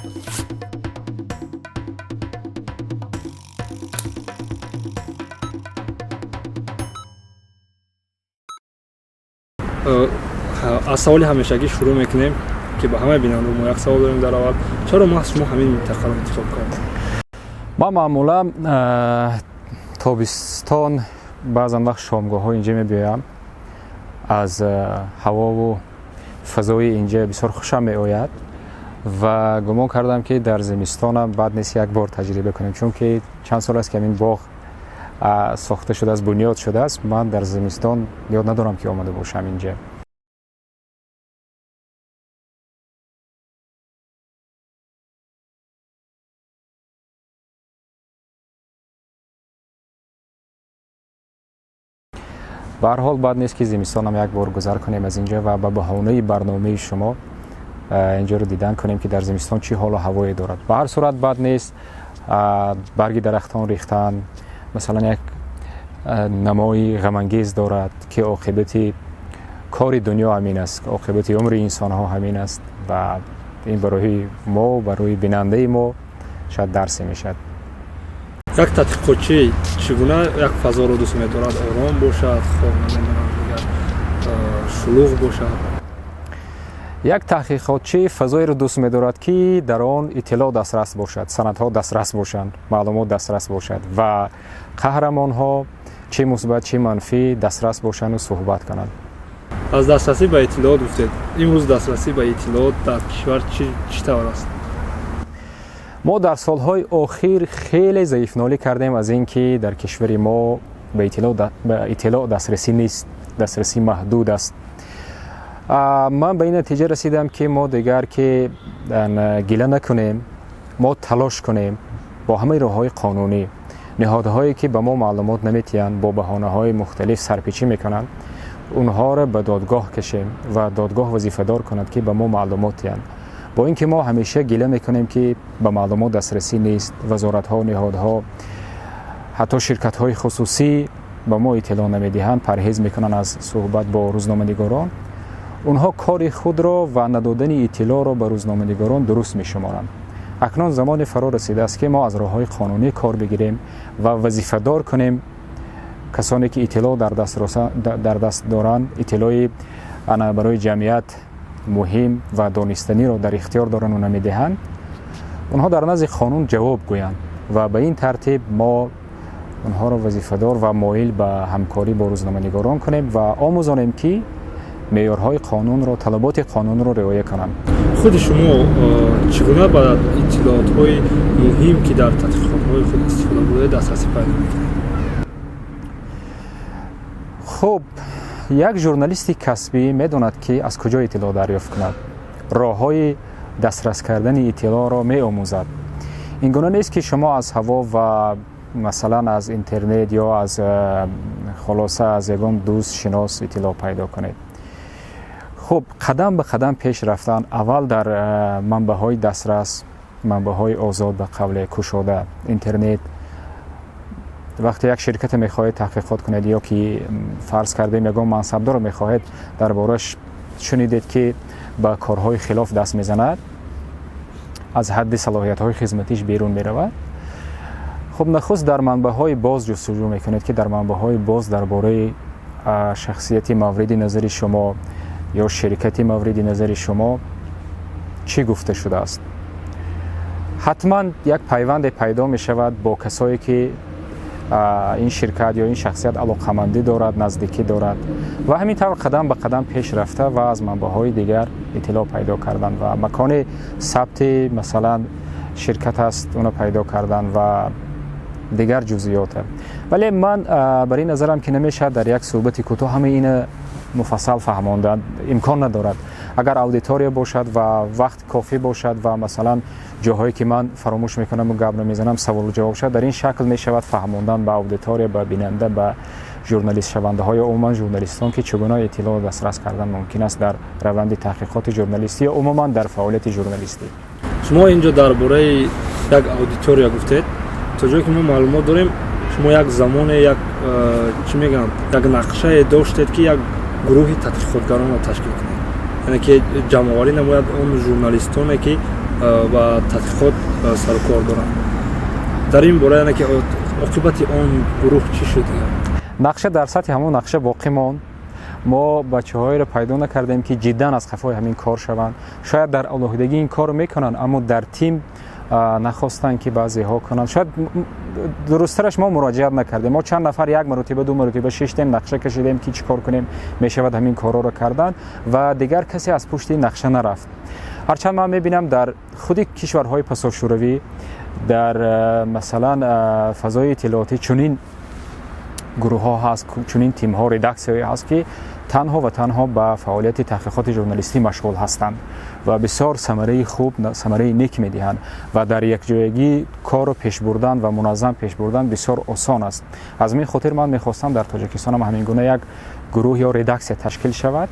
аз саволи ҳамешагӣ шурӯъ мекунем ки ба ҳамаи бинандаҳо мо як савол дорем дар аввал. Чаро маҳз шумо ҳамин минтақаро интихоб кардед? ман маъмулан тобистон баъзан вақт шомгоҳҳо инҷа мебиёям. аз ҳавову фазои инҷа бисёр хушам меояд ва гумон кардам ки дар зимистонам бад нест як бор таҷриба кунем, чунки чанд сол аст ки ҳамин боғ сохта шудааст, бунёд шудааст. ман дар зимистон ёд надорам ки омада бошам инҷа. ба ҳар ҳол бад нест ки зимистонам як бор гузар кунем аз инҷа ва ба баҳонаи барномаи шумо инҷаро дидан кунем ки дар зимистон чӣ ҳолу ҳавое дорад. ба ҳар сурат бад нест барги дарахтон рехтан масалан як намои ғамангез дорад ки оқибати кори дунё ҳамин аст, оқибати умри инсонҳо ҳамин аст ва ин барои мо, барои бинандаи мо шояд дарсе мешавад. як тадқиқотчӣ чӣ гуна як фазоро дӯст медорад? Ором бошад, шулуғ бошад? як таҳқиқотчӣ фазоеро дӯст медорад ки дар он иттилоъ дастрас бошад, санадҳо дастрас бошанд, маълумот дастрас бошад ва қаҳрамонҳо чӣ мусбат чӣ манфӣ дастрас бошанду суҳбат кунанд. аз дастрасӣ ба иттилоъ гуфтед. имрӯз дастрасӣ ба иттилоъ дар кишвар чӣ тавр аст? мо дар солҳои охир хеле заифнолӣ кардем аз ин ки дар кишвари мо ба иттилоъ дастрасӣ нест, дастрасӣ маҳдуд аст. ман ба ин натиҷа расидам ки мо дигар ки гила накунем, мо талош кунем бо ҳамаи роҳҳои қонунӣ. ниҳодҳое ки ба мо маълумот наметиҳанд, бо баҳонаҳои мухталиф сарпечӣ мекунанд, онҳоро ба додгоҳ кашем ва додгоҳ вазифадор кунад ки ба мо маълумот диҳанд. бо ин ки мо ҳамеша гила мекунем ки ба маълумот дастрасӣ нест, вазоратҳо, ниҳодҳо, ҳатто ширкатҳои хусусӣ ба мо иттилоъ намедиҳанд, парҳез мекунанд аз суҳбат бо рӯзноманигорон. онҳо кори худро ва надодани иттилоъро ба рӯзноманигорон дуруст мешуморанд. акнун замоне фаро расидааст ки мо аз роҳҳои қонунӣ кор бигирем ва вазифадор кунем касоне ки иттилоъ дар даст доранд, иттилоъи барои ҷамъият муҳим ва донистаниро дар ихтиёр доранд ва намедиҳанд, онҳо дар назди қонун ҷавоб гӯянд ва ба ин тартиб мо онҳоро вазифадор ва моил ба ҳамкорӣ бо рӯзноманигорон кунем ва омӯзонем ки меъёрҳои қонунро, талаботи қонунро риоя кунанд. худи шумо чӣ гуна ба иттилоъотҳои муҳим ки дар тадқиқотҳои худ истифода бурда дастрасӣ пайдо мекунед? хуб, як журналисти касбӣ медонад ки аз куҷо иттилоъ дарёфт кунад. роҳҳои дастрас кардани иттилоъро меомӯзад. ин гуна нест ки шумо аз ҳаво ва масалан аз интернет ё аз хулоса аз ягон дӯст шинос иттилоъ пайдо кунед. хуб, қадам ба қадам пеш рафтан, аввал дар манбаъҳои дастрас, манбаъҳои озод ба қавле кушода, интернет. вақте як ширкате мехоҳед таҳқиқот кунед ё ки фарз кардем ягон мансабдорро мехоҳед дар бораш шунидед ки ба корҳои хилоф даст мезанад, аз ҳадди салоҳиятҳои хизматиш берун меравад. хуб, нахуст дар манбаъҳои боз ҷустуҷӯ мекунед ки дар манбаъҳои боз дар бораи шахсияти мавриди назари шумо ё ширкати мавриди назари шумо чӣ гуфта шудааст. ҳатман як пайванде пайдо мешавад бо касое ки ин ширкат ё ин шахсият алоқамандӣ дорад, наздикӣ дорад ва ҳамин тавр қадам ба қадам пеш рафта ва аз манбаъҳои дигар иттилоъ пайдо кардан ва макони сабти масалан ширкат аст оно пайдо кардан ва дигар ҷузъиёте. вале ман бар ин назарам ки намешавад дар як суҳбати кӯтоҳ ҳамаи ина муфассал фаҳмондан имкон надорад. агар аудитория бошад ва вақт кофӣ бошад ва масалан ҷоҳое ки ман фаромӯш мекунам гап намезанам саволу ҷавоб шад, дар ин шакл мешавад фаҳмондан ба аудитория, ба бинанда, ба журналистшавандаҳо ё умуман журналистон ки чӣ гуна иттилоъ дастрас кардан мумкин аст дар раванди таҳқиқоти журналистӣ ё умуман дар фаъолияти журналистӣ. шумо инҷо дар бораи як аудитория гуфтед. то ҷое ки мо маълумот дорем, шумо як замоне чӣ мегӯям, як нақшае доштед ки як гурӯҳи тадқиқотгаронро ташкил кунед, яъне ки ҷамъоварӣ намояд он журналистоне ки ва тадқиқот сару кор дорам. дар ин бора яне ки оқибати он гурӯҳ чӣ шуд? нақша дар сатҳи ҳамон нақша боқӣ монд. мо бачаҳоеро пайдо накардем ки ҷиддан аз қафои ҳамин кор шаванд. Шояд дар алоҳидагӣ ин корро мекунанд, аммо дар тим нахостанд ки баъзеҳо кунанд. Шояд дурусттараш мо муроҷиат накардем. Мо чанд нафар як маротиба ду маротиба шиштем, нақша кашидем ки чӣ кор кунем, мешавад ҳамин корҳоро кардан ва дигар касе аз пушти нақша нарафт. ҳарчанд ман мебинам дар худи кишварҳои пасошӯравӣ дар масалан фазои иттилоотӣ чунин гурӯҳҳо ҳаст, чунин тимҳо, редаксияҳое ҳаст ки танҳо ва танҳо ба фаъолияти таҳқиқоти журналистӣ машғул ҳастанд ва бисёр самараи хуб, самараи нек медиҳанд ва дар якҷоягӣ корро пеш бурдан ва муназзам пеш бурдан бисёр осон аст. аз ин хотир ман мехостам дар Тоҷикистон ҳам ҳамин гуна як гурӯҳ ё редаксия ташкил шавад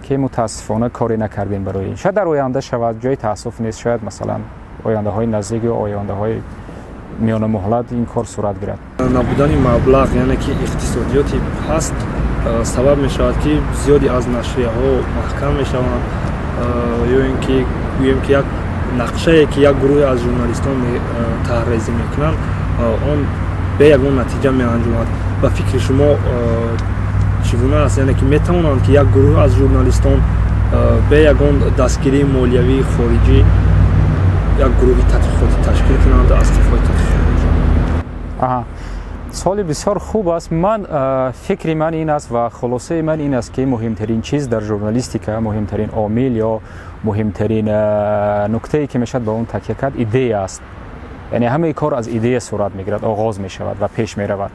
ки мутаассифона коре накардем барои ин. Шояд дар оянда шавад, ҷои таассуф нест, шояд масалан ояндаҳои наздик ё ояндаҳои миёна муҳлат ин кор сурат гирад. Набудани маблағ яъне ки иқтисодиёти паст сабаб мешавад ки зиёди аз нашрияҳо маҳкам мешаванд ё ин ки гӯем ки як нақшае ки як гурӯҳе аз журналистон таҳризӣ мекунанд он бе ягон натиҷа меанҷумад. Ба фикри шумо чӣ гуна аст, яъне ки метавонанд ки як гурӯҳ аз журналистон бе ягон дастгирии молиявии хориҷӣ як гурӯҳи тадқиқотӣ ташкил кунанд аз қафои тадқиқот? суоли бисёр хуб аст. Ман фикри ман ин аст ва хулосаи ман ин аст ки муҳимтарин чиз дар журналистика, муҳимтарин омил ё муҳимтарин нуктае ки мешавад ба он такя кард идея аст. яъне ҳамаи кор аз идея сурат мегирад, оғоз мешавад ва пеш меравад.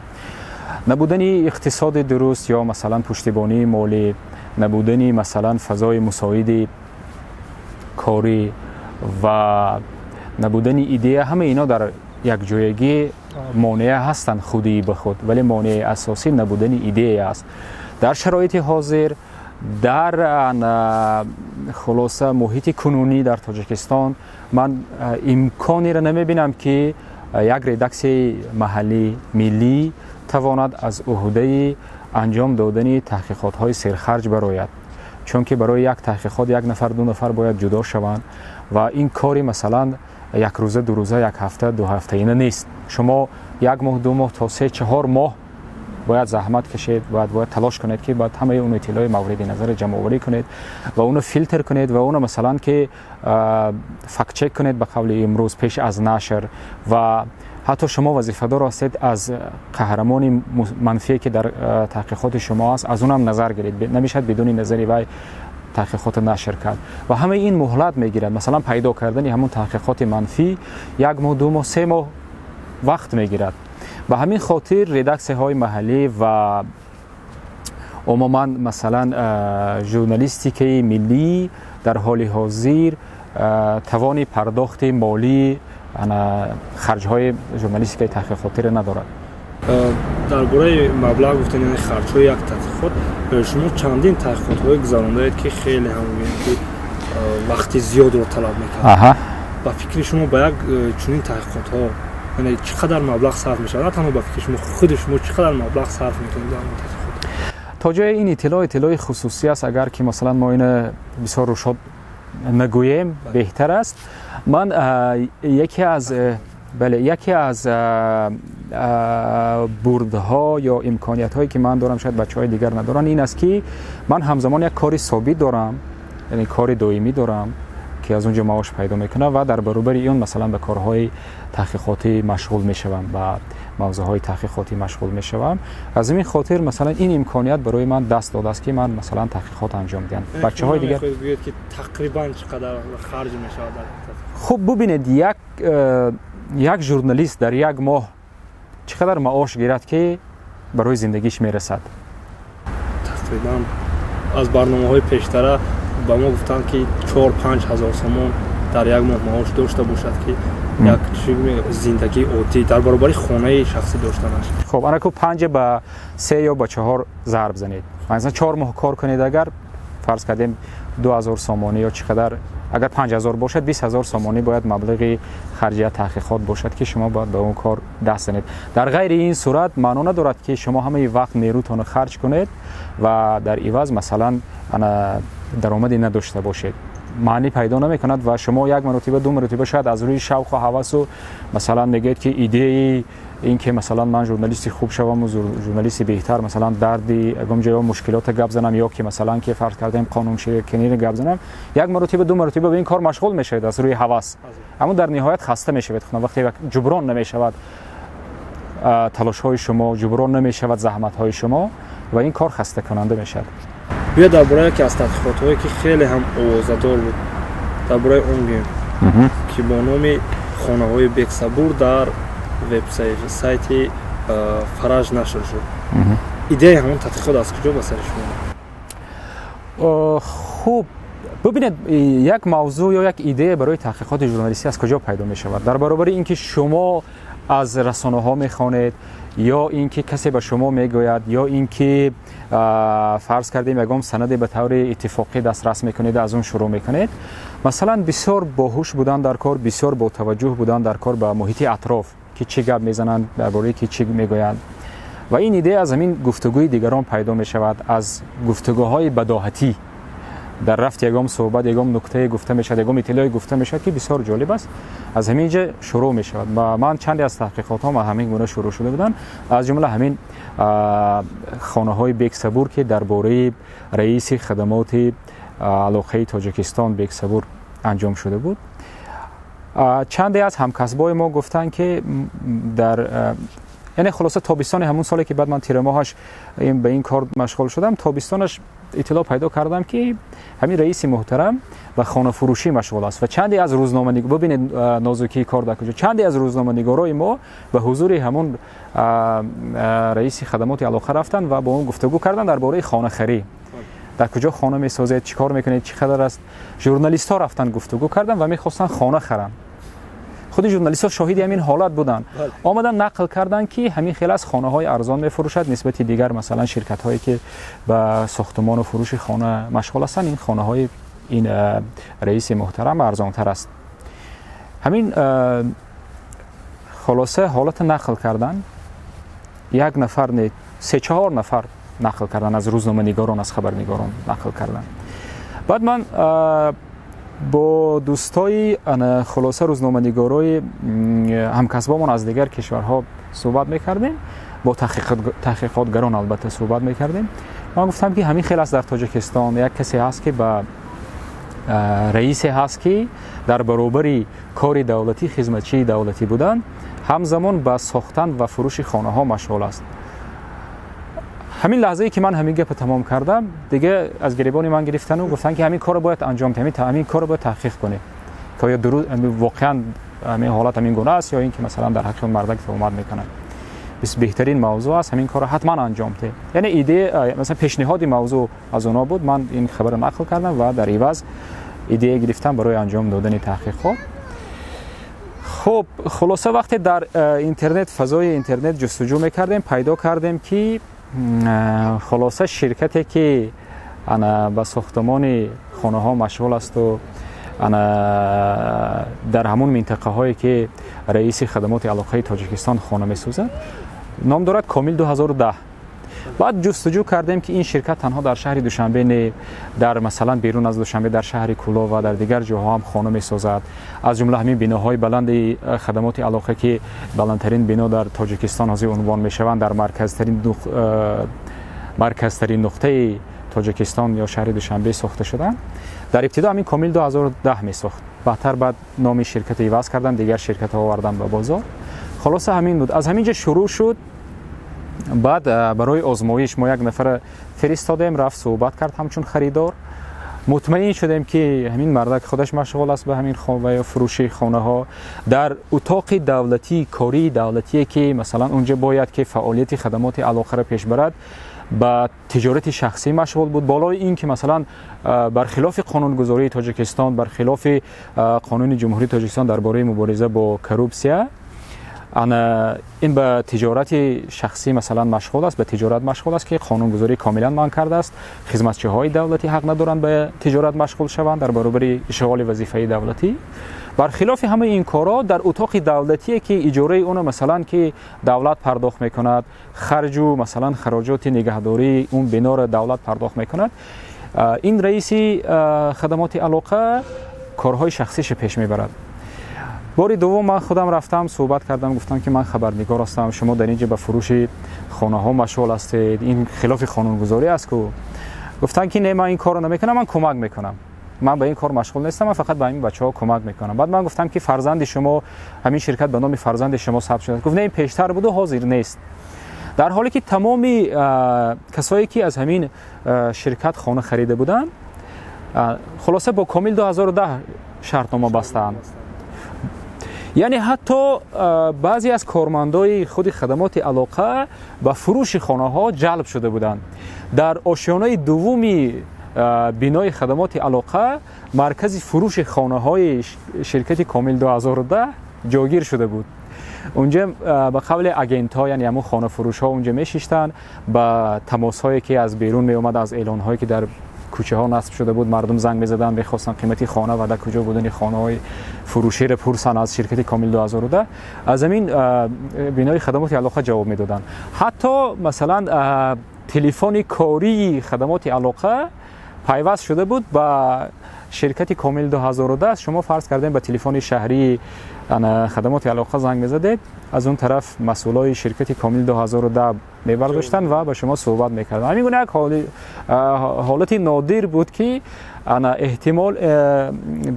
набудани иқтисоди дуруст ё масалан пуштибонии молӣ, набудани масалан фазои мусоиди корӣ ва набудани идея, ҳама ино дар якҷоягӣ монеа ҳастанд худии ба худ, вале монеаи асосӣ набудани идея аст. дар шароити ҳозир, дар хулоса муҳити кунунӣ дар Тоҷикистон ман имконеро намебинам ки як редаксияи маҳаллӣ миллӣ тавонад аз уҳдаи анҷом додани таҳқиқотҳои серхарҷ барояд. чунки барои як таҳқиқот як нафар ду нафар бояд ҷудо шаванд ва ин кори масалан як рӯза ду рӯза, як ҳафта ду ҳафтаина нест. шумо як моҳ ду моҳ то се чаҳор моҳ бояд заҳмат кашед, бояд талош кунед ки бояд ҳамаи он иттилои мавриди назар ҷамъоварӣ кунед ва оно филтр кунед ва оно масалан ки фактчек кунед ба қавли имрӯз пеш аз нашр ва ҳатто шумо вазифадор ҳастед аз қаҳрамони манфие ки дар таҳқиқоти шумо аст аз онам назар гиред. намешавад бидуни назари вай таҳқиқота нашр кард ва ҳамаи ин муҳлат мегирад. масалан пайдо кардани ҳамон таҳқиқоти манфӣ як моҳ ду моҳ се моҳ вақт мегирад. ба ҳамин хотир редаксияҳои маҳаллӣ ва умуман масалан журналистикаи миллӣ дар ҳоли ҳозир тавони пардохти молӣ харҷҳои журналистикаи таҳқиқотиро надорад. дар бораи маблағ гуфтан, яъне харҷҳои як тадқиқот, шумо чандин таҳқиқотҳое гузарондаед ки хеле ҳамки вақти зиёдро талаб мекард. ба фикри шумо ба як чунин таҳқиқотҳо яъне чӣ қадар маблағ сарф мешавад? на танҳо ба фикри шумо, худи шумо чӣ қадар маблағ сарф мекунед дар таҳқиқот? то ҷои ин иттилои хусусӣ аст, агар ки масалан мо ина бисёр рӯшод нагӯем беҳтар аст. ман яке аз бурдҳо ё имкониятҳое ки ман дорам, шояд бачаҳои дигар надоранд, ин аст ки ман ҳамзамон як кори собит дорам, яъне кори доимӣ дорам ки аз унҷо маош пайдо мекунам ва дар баробари он масалан ба корҳои таҳқиқотӣ машғул мешавам, ба мавзӯъҳои таҳқиқотӣ машғул мешавам. аз ин хотир масалан ин имконият барои ман даст додааст ки ман масалан таҳқиқот анҷом диҳам. бачаҳои дигар гӯед ки тақрибан чӣ қадар харҷ мешавад дар таҳқиқот? хуб бубинед, як журналист дар як моҳ чӣ қадар маош гирад ки барои зиндагиш мерасад? тақрибан аз барномаҳои пештара ба мо гуфтанд ки 4-5 ҳазор сомон дар як моҳ маош дошта бошад ки як зиндагии оддӣ дар баробари хонаи шахсӣ доштанаш. хуб ана ку 5 ба 3 ё ба 4 зарб занед. مثلا 4 ماه کار کنید، اگر فرض کردیم 2000 سامانی یا چقدر، اگر 5000 باشد 20000 سامانی باید مبلغ خرجیه تحقیقات باشد که شما باید به اون کار دست زنید. در غیر این صورت معنا ندارد که شما همه وقت نیروتون خرج کنید و در عوض مثلا درآمدی نداشته باشید. معنی پیدا نمیکند و شما یک مرتبه دو مرتبه شاید از روی شوق و هوس و مثلا میگید که ایده این که مثلا من ژورنالیست خوب شوم و ژورنالیست بهتر مثلا دردی اگم جای مشکلات گپ زنم یا که مثلا که فرض کردیم قانون شکنی گپ زنم یک مرتبه دو مرتبه به این کار مشغول میشید از روی هوس، اما در نهایت خسته میشید. وقتی جبران نمیشود تلاش های شما، جبران نمیشود زحمت های شما و این کار خسته کننده میشد. بیا درباره یکی از تحقیقات هایی که خیلی هم آوازه‌دار بود درباره اون بگیم که با نام خانه های بیگ صبور در وبسایت فرج نشر شد. ایده همون تحقیقات از کجا به سر شما؟ خوب ببینید یک موضوع یا یک ایده برای تحقیقات ژورنالیستی از کجا پیدا می شود؟ در برابر اینکه شما از رسانه ها میخوانید یا اینکه کسی به شما میگوید یا اینکه فرض کردیم یگام سند به طور اتفاقی دسترس میکنید از اون شروع میکنید. مثلا بسیار باهوش بودن در کار، بسیار با توجه بودن در کار به محیط اطراف که چی گپ میزنند، درباره که چی میگویند و این ایده از همین گفتگوی دیگران پیدا میشود، از گفتگوهای بداهتی در رفت یگام صحبت یگام نکته گفته میشد، یگام اطلاعی گفته میشد که بسیار جالب است. از همینجا شروع میشود و من چندی از تحقیقاتام همین گونه شروع شده بودن، از جمله همین خانه های بیگ صبور که درباره رئیس خدمات علاقه تاجیکستان بیگ صبور انجام شده بود. چندی از همکسبای ما گفتن که در یعنی خلاصه تابستان همون سالی که بعد من تیر ماهش به این کار مشغول شدم، تابستانش اطلاع پیدا کردم که همین رئیس محترم و خانه فروشی مشغول است و چندی از روزنامه‌نگارا، ببینید نازکی کار در کجا، چندی از روزنامه‌نگارای ما به حضور همون رئیس خدمات علاقه رفتن و با اون گفتگو کردن درباره خانه خری، در کجا خانه میسازید، چیکار میکنید، چقدر است. ژورنالیست ها رفتن گفتگو کردن و میخواستن خانه خرن. خود ژورنالیست ها شاهد همین حالت بودن، آمدن نقل کردن که همین خیلی از خانه های ارزان میفروشد نسبت دیگر مثلا شرکت هایی که به ساختمان و فروش خانه مشغول هستند، این خانه های این رئیس محترم ارزان تر است. همین خلاصه حالت نقل کردن، یک نفر نه 3-4 نفر نقل کردن، از روزنامه‌نگاران از خبرنگاران نقل کردن. بعد من با دوستای خلاصه روزنامه‌نگارای همکسبامون از دیگر کشورها صحبت می‌کردیم، با تحقیقاتگران البته صحبت می‌کردیم. من گفتم که همین خیلی از در تاجیکستان یک کسی هست که با رئیس هست که در برابر کار دولتی خدمتچی دولتی بودن همزمان با ساختن و فروش خانه‌ها مشغول است. همین لحظه‌ای که من همین گپ تمام کردم دیگه از گریبان من گرفتن و گفتن که همین کارو باید انجام بدیم، همین کارو باید تحقیق کنیم که آیا درست واقعا همین حالت همین گونه است یا اینکه مثلا در حق مردک تهمت میکنن. بس بهترین موضوع است همین کارو حتما انجام ده. یعنی ایده مثلا پیشنهاد موضوع از اونا بود، من این خبر نقل کردم و در عوض ایده گرفتم برای انجام دادن تحقیقات. خب خلاصه وقتی در اینترنت فضای اینترنت جستجو میکردیم پیدا کردیم که خلاصه شرکتی که انا با ساختمان خانه ها مشغول است و انا در همون منطقه هایی که رئیس خدمات علاقه تاجیکستان خانه میسازد نام دارد کامل 2010. بعد جستجو کردیم که این شرکت تنها در شهر دوشنبه نه، در مثلا بیرون از دوشنبه در شهر کولا و در دیگر جاها هم خانه میسازد، از جمله همین بناهای بلند خدمات علاقه که بلندترین بنا در تاجیکستان از عنوان میشوند در مرکزترین نقطه تاجیکستان یا شهر دوشنبه ساخته شدن. در ابتدا همین کامل 2010 میساخت، بعد نام شرکت عوض کردن، دیگر شرکت ها آوردن به بازار. خلاصه همین بود، از همینجا شروع شد. بعد برای آزمایش ما یک نفر فرستادیم، رفت صحبت کرد همچون خریدار، مطمئن شدیم که همین مردک خودش مشغول است به همین خانه یا فروشی خانه ها در اتاق دولتی، کاری دولتی که مثلا اونجا باید که فعالیت خدمات علاقه را پیش برد، با تجارت شخصی مشغول بود. بالای این که مثلا برخلاف قانونگذاری تاجیکستان، برخلاف قانون جمهوری تاجیکستان درباره مبارزه با کروپسیا، این به تجارت شخصی مثلا مشغول است، به تجارت مشغول است که قانونگذاری کاملا منع کرده است. خدمتچی‌های دولتی حق ندارند به تجارت مشغول شوند در برابر اشغال وظیفه دولتی. برخلاف همه این کارا در اتاق دولتی که اجاره اون مثلا که دولت پرداخت میکند، خرج و مثلا خراجات نگهداری اون بنا را دولت پرداخت میکند، این رئیسی خدمات علاقه کارهای شخصیش پیش میبرد. باری دوم من خودم رفتم صحبت کردم، گفتم که من خبرنگار هستم، شما در اینجا به فروش خانه ها مشغول هستید، این خلاف قانونگذاری است. که گفتن که نه من این کارو نمیکنم، من کمک میکنم، من به این کار مشغول نیستم، من فقط به این بچه‌ها کمک میکنم. بعد من گفتم که فرزند شما همین شرکت به نام فرزند شما ثبت شده. گفت نه این پیشتر بود و حاضر نیست. در حالی که تمامی کسایی که از همین شرکت خانه خریده بودن خلاصه با کامل 2010 شرطنامه بستند. یعنی حتی بعضی از کارمندای خود خدمات علاقه به فروش خانه ها جلب شده بودند. در آشیانه دومی بینای خدمات علاقه مرکز فروش خانه های شرکت کامل 2010 جاگیر شده بود. اونجا به قول اجنت ها، یعنی همون خانه فروش ها اونجا میشیشتن، با تماس هایی که از بیرون می اومد، از اعلان هایی که در کوچه ها نصب شده بود، مردم زنگ می‌زدن می‌خواستن قیمتی خانه و در کجا بودن خانه های فروشی را پرسن از شرکت کامل 2010. از همین بینای خدمات علاقه جواب میدادن. حتی مثلا تلفن کاری خدمات علاقه پیوست شده بود با شرکت کامل 2010. شما فرض کردین به تلفن شهری خدمات علاقه زنگ می‌زدید، از اون طرف مسئولای شرکت کامل 2010 می‌برداشتن و با شما صحبت می‌کردن. همین گونه یک حالت نادر بود که احتمال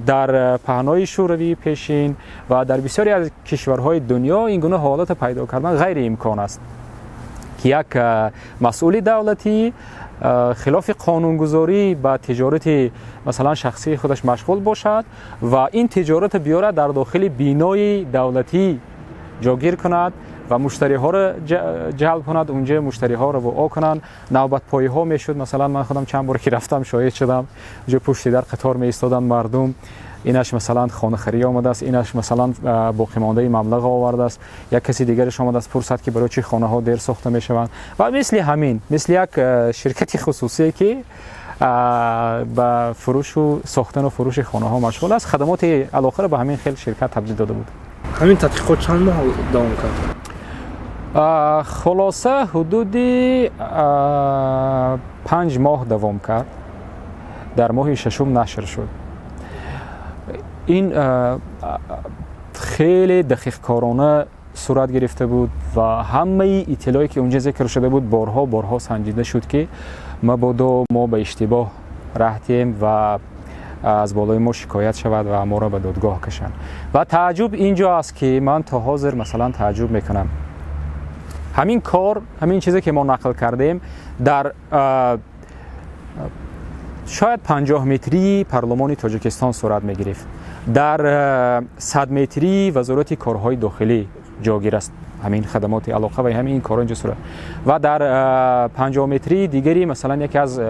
در پهنای شوروی پیشین و در بسیاری از کشورهای دنیا این گونه حالت پیدا کردن غیر امکان است که یک مسئول دولتی خلاف قانونگذاری با تجارت مثلا شخصی خودش مشغول باشد و این تجارت بیاره در داخل بینای دولتی جاگیر کند و مشتری ها را جلب کند، اونجا مشتری ها را با کنند. نوبت پایی ها میشد. مثلا من خودم چند بار که رفتم شاهد شدم، اونجا پشت در قطار می ایستادن مردم، اینش مثلا خانه خری آمده است، اینش مثلا باقی مانده مبلغ آورده است، یک کسی دیگرش آمده است پرسد که برای چی خانه ها دیر ساخته می شوند. و مثل همین، مثل یک شرکت خصوصی که با فروش و ساختن و فروش خانه ها مشغول است، خدمات علاقه را به همین خیل شرکت تبدیل داده بود. همین تحقیقات چند ماه دوام کرد؟ خلاصه حدود 5 ماه دوام کرد. در ماه ششم نشر شد. این خیلی دقیق کارانه صورت گرفته بود و همه اطلاعی که اونجا ذکر شده بود بارها سنجیده شد که مبادا ما به اشتباه رفتیم و از بالای ما شکایت شود و ما را به دادگاه کشند. و تعجب اینجا است که من تا حاضر مثلا تعجب میکنم همین کار، همین چیزی که ما نقل کردیم در شاید 50 متری پارلمان تاجیکستان صورت میگرفت، در 100 متری وزارت کارهای داخلی جاگیر است همین خدمات علاقه و همین کارا اینجا صورت، و در 50 متری دیگری مثلا یکی از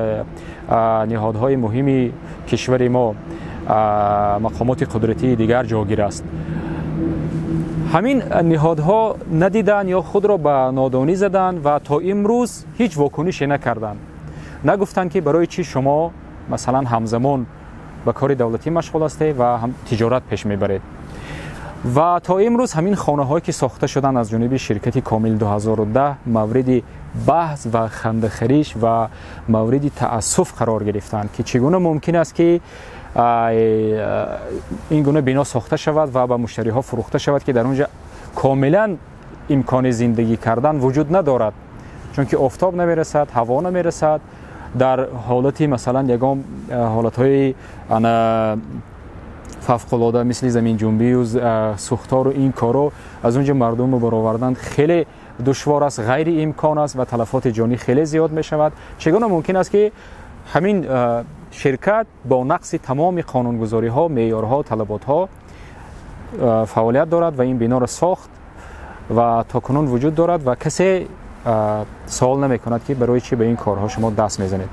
نهادهای مهمی کشور ما، مقامات قدرتی دیگر جاگیر است. همین نهادها ندیدن یا خود را به نادانی زدن و تا امروز هیچ واکنشی نکردند. نگفتن که برای چی شما مثلا همزمان به کار دولتی مشغول هستید و هم تجارت پیش میبرید. و تا امروز همین خانه هایی که ساخته شدن از جانب شرکت کامل 2010 مورد بحث و خنده‌خریش و مورد تأسف قرار گرفتند که چگونه ممکن است که این گونه بنا ساخته شود و به مشتری ها فروخته شود که در اونجا کاملا امکان زندگی کردن وجود ندارد، چون که آفتاب نمیرسد، هوا نمیرسد. در حالتی مثلا یگام حالتهای فوق‌العاده مثل زمین جنبی و سوختار و این کارو از اونجا مردم رو برآوردن خیلی دشوار است، غیر امکان است و تلفات جانی خیلی زیاد می شود. چگونه ممکن است که همین شرکت با نقص تمام قانونگذاری ها، معیارها، طلبات ها فعالیت دارد و این بنا را ساخت و تا کنون وجود دارد و کسی سوال نمی کند که برای چی به این کارها شما دست میزنید؟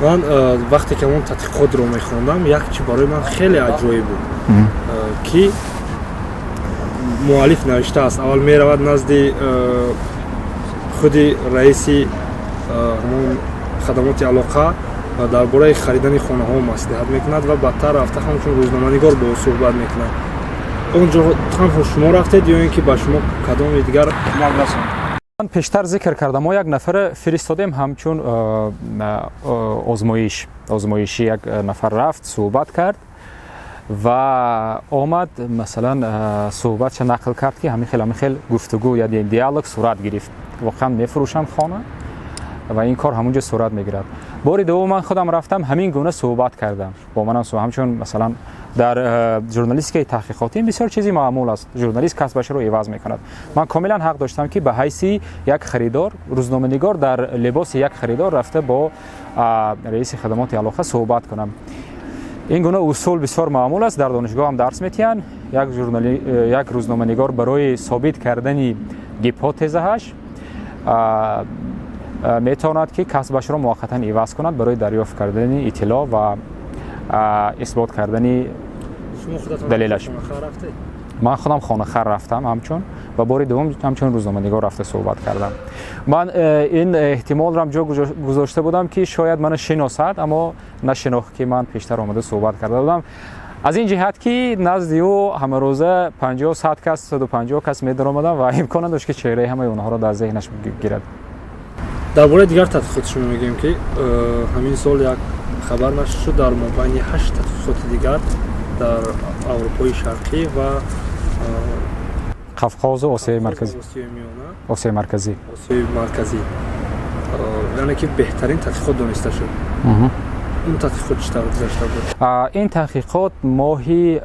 من وقتی که اون تحقیقات رو میخوندم یک چی برای من خیلی عجیب بود که مؤلف نوشته است اول میرود نزد خود رئیسی همون خدمات علاقه و درباره خریدن خانه ها مصلحت میکند و بعدتر رفته همچون روزنامه‌نگار با صحبت میکند. اونجا تنها شما رفتید یا اینکه با شما کدام دیگر معامله شد؟ پیشتر ذکر کردم ما یک نفر فرستادیم همچون آزمایشی یک نفر رفت صحبت کرد و آمد مثلا صحبتش نقل کرد که همین خیلی گفتگو یا دیالوگ صورت گرفت واقعا میفروشم خانه و این کار همونجا صورت میگیرد. بار دوم من خودم رفتم همین گونه صحبت کردم با منم همچون مثلا در ژورنالیستیک تحقیقاتی بسیار چیزی معمول است. ژورنالیست کسبش رو عوض میکند. من کاملا حق داشتم که به حیث یک خریدار روزنامه‌نگار در لباس یک خریدار رفته با رئیس خدمات علاقه صحبت کنم. این گونه اصول بسیار معمول است. در دانشگاه هم درس میتین. یک روزنامه‌نگار برای ثابت کردن هیپوتزه‌اش میتواند که کسبش را موقتا عوض کند برای دریافت کردن اطلاع و اثبات کردن دلیلش. من خودم خانه خر رفتم همچون و بار دوم همچون روزنامه‌نگار رفته صحبت کردم. من این احتمال را جا گذاشته بودم که شاید من شناسد اما نشناخت که من پیشتر آمده صحبت کرده بودم. از این جهت که نزد او همه روزه 50 100 کس 150 کس می درآمدن و امکان داشت که چهره همه اونها را در ذهنش گیرد. درباره دیگر تحقیقات شما میگیم که همین سال یک خبر نشر شد در مابین 8 تحقیقات دیگر در اروپای شرقی و قفقاز و آسیای مرکزی. آسیای مرکزی. یعنی که بهترین تحقیقات دانسته شد. این تحقیقات چطور گذشته بود؟ این تحقیقات ماهی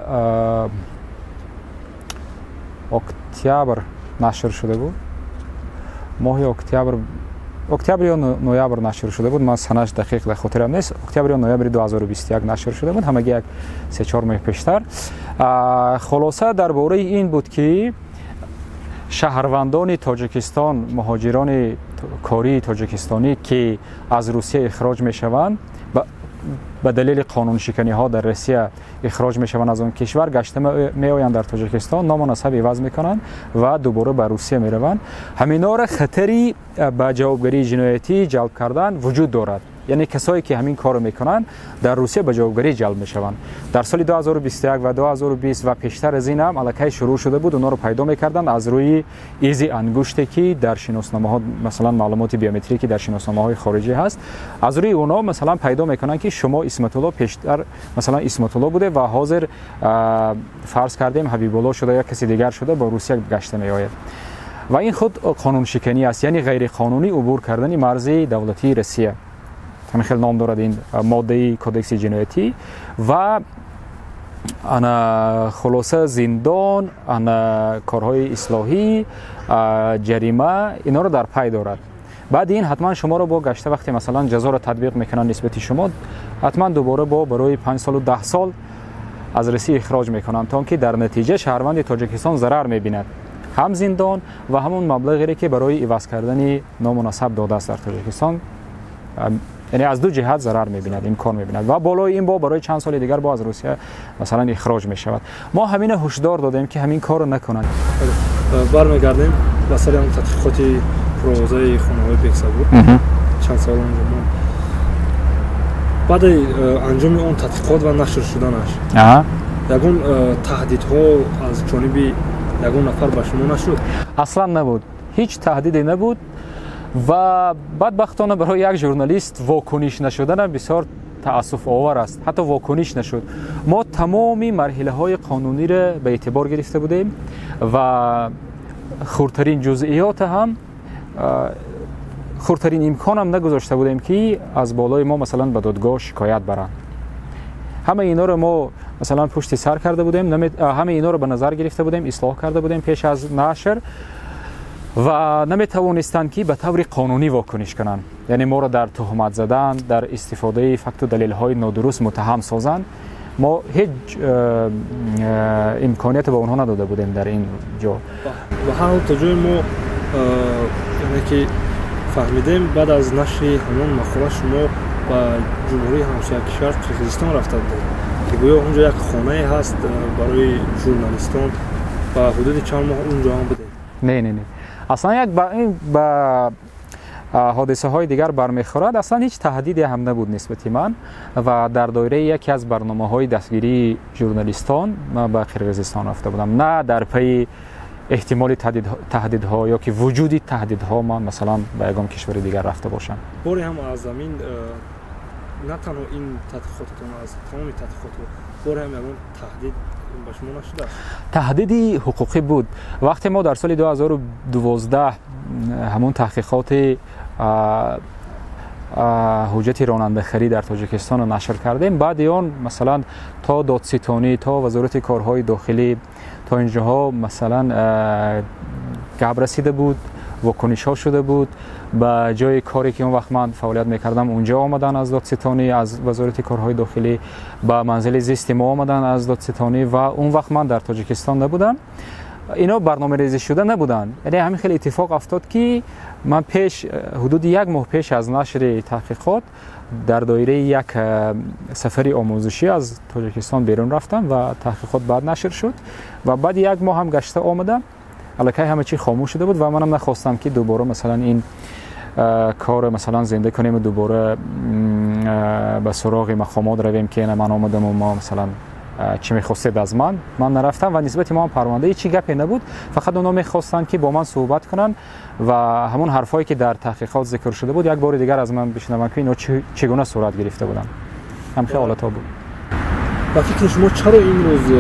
اکتبر نشر شده بود. ماهی اکتبر یا نوامبر نشر شده بود. من سنش دقیق در خاطرم نیست. اکتبر یا نوامبر 2021 نشر شده بود. همگی یک 3-4 ماه پیشتر. خلاصه درباره این بود که شهروندان تاجیکستان، مهاجران کاری تاجیکستانی که از روسیه اخراج میشوند به دلیل قانون شکنی ها در روسیه اخراج میشوند از اون کشور گشته میآیند در تاجیکستان نامناسب عوض میکنند و دوباره به روسیه میروند. همینا را خطری به جوابگری جنایتی جلب کردن وجود دارد. یعنی کسایی که همین کارو میکنن در روسیه به جوابگری جلب میشوند. در سال 2021 و 2020 و پیشتر از این هم الکی شروع شده بود اونا رو پیدا میکردن از روی ایزی انگشتی که در شناسنامه ها مثلا معلومات بیومتریکی در شناسنامه های خارجی هست از روی اونا مثلا پیدا میکنن که شما اسمت الله پیشتر مثلا اسمت الله بوده و حاضر فرض کردیم حبیب الله شده یا کسی دیگر شده با روسیه گشته میآید. و این خود قانون شکنی است. یعنی غیر قانونی عبور کردن مرزی دولتی روسیه. همین خیلی نام دارد این ماده کودکس جنایتی و انا خلاصه زندان، انا کارهای اصلاحی، جریمه اینا رو در پی دارد. بعد این حتما شما رو با گشته وقتی مثلا جزا رو تطبیق میکنن نسبت شما حتما دوباره با برای 5 سال و 10 سال از روسیه اخراج میکنن تا اینکه در نتیجه شهروند تاجیکستان ضرر میبیند. هم زندان و همون مبلغی که برای عوض کردن نامناسب داده است در تاجیکستان، یعنی از دو جهت ضرر می‌بیند، امکان می‌بیند و بالای این با برای چند سال دیگر با از روسیه مثلا اخراج می‌شود. ما همین هشدار دادیم که همین کارو نکنند. برمیگردیم به سر اون تحقیقات پروژه خانه‌های بکسابور چند سال اونجا بعد انجام اون تحقیقات و نشر شدنش یگون تهدیدها از جانب یگون نفر به شما نشد؟ اصلا نبود، هیچ تهدیدی نبود و بدبختانه برای یک ژورنالیست واکنش نشدن بسیار تأسف آور است. حتی واکنش نشد. ما تمامی مرحله های قانونی را به اعتبار گرفته بودیم و خردترین جزئیات هم خردترین امکان هم نگذاشته بودیم که از بالای ما مثلا به دادگاه شکایت برند. همه اینا رو ما مثلا پشت سر کرده بودیم، همه اینا رو به نظر گرفته بودیم، اصلاح کرده بودیم پیش از نشر و نمیتوانستند که به طور قانونی واکنش کنند. یعنی ما را در تهمت زدن، در استفاده فکت و دلیل‌های نادرست متهم سازند. ما هیچ امکانیت به اونها نداده بودیم در این جا. و هر تا جای ما یعنی که فهمیدیم بعد از نشر همون مقاله شما به جمهوری همسایه کشور قرقیزستان رفته بودید که گویا اونجا یک خانه هست برای ژورنالیستان و حدود چند ماه اونجا هم بودید. نه اصلا یک با حادثه های دیگر برمیخورد. اصلا هیچ تهدیدی هم نبود نسبت من و در دایره یکی از برنامه های دستگیری ژورنالیستان من به قرقیزستان رفته بودم. نه در پی احتمال تهدیدها یا که وجودی تهدیدها من مثلا به یگان کشور دیگر رفته باشم. باری هم از زمین نه تنها این تحقیقاتتون، از تمام تحقیقات باری هم یگان تهدید به شما نشده است؟ تهدیدی حقوقی بود. وقتی ما در سال 2012 همون تحقیقات حجت راننده‌خواری در تاجیکستان رو نشر کردیم، بعد آن مثلا تا دادستانی، تا وزارت کارهای داخلی، تا اینجاها مثلا گپ رسیده بود، واکنش ها شده بود. به جای کاری که اون وقت من فعالیت میکردم اونجا آمدن از دادستانی، از وزارت کارهای داخلی، به منزل زیست ما آمدن از دادستانی و اون وقت من در تاجیکستان نبودم. اینا برنامه ریزی شده نبودن. یعنی همین خیلی اتفاق افتاد که من پیش حدود 1 ماه پیش از نشر تحقیقات در دایره یک سفری آموزشی از تاجیکستان بیرون رفتم و تحقیقات بعد نشر شد و بعد 1 ماه هم گشته آمدم. الکی همه چی خاموش شده بود و منم نخواستم که دوباره مثلا این کار مثلا زنده کنیم و دوباره به سراغ مقامات رویم که من آمدم و ما مثلا چی می‌خواستید از من نرفتم و نسبت ما پرونده چی گپی نبود. فقط اونا می‌خواستن که با من صحبت کنن و همون حرفایی که در تحقیقات ذکر شده بود یک بار دیگر از من بشنون که اینا چگونه صورت گرفته بودن. همین حالتا بود. و فکر شما چرا این روز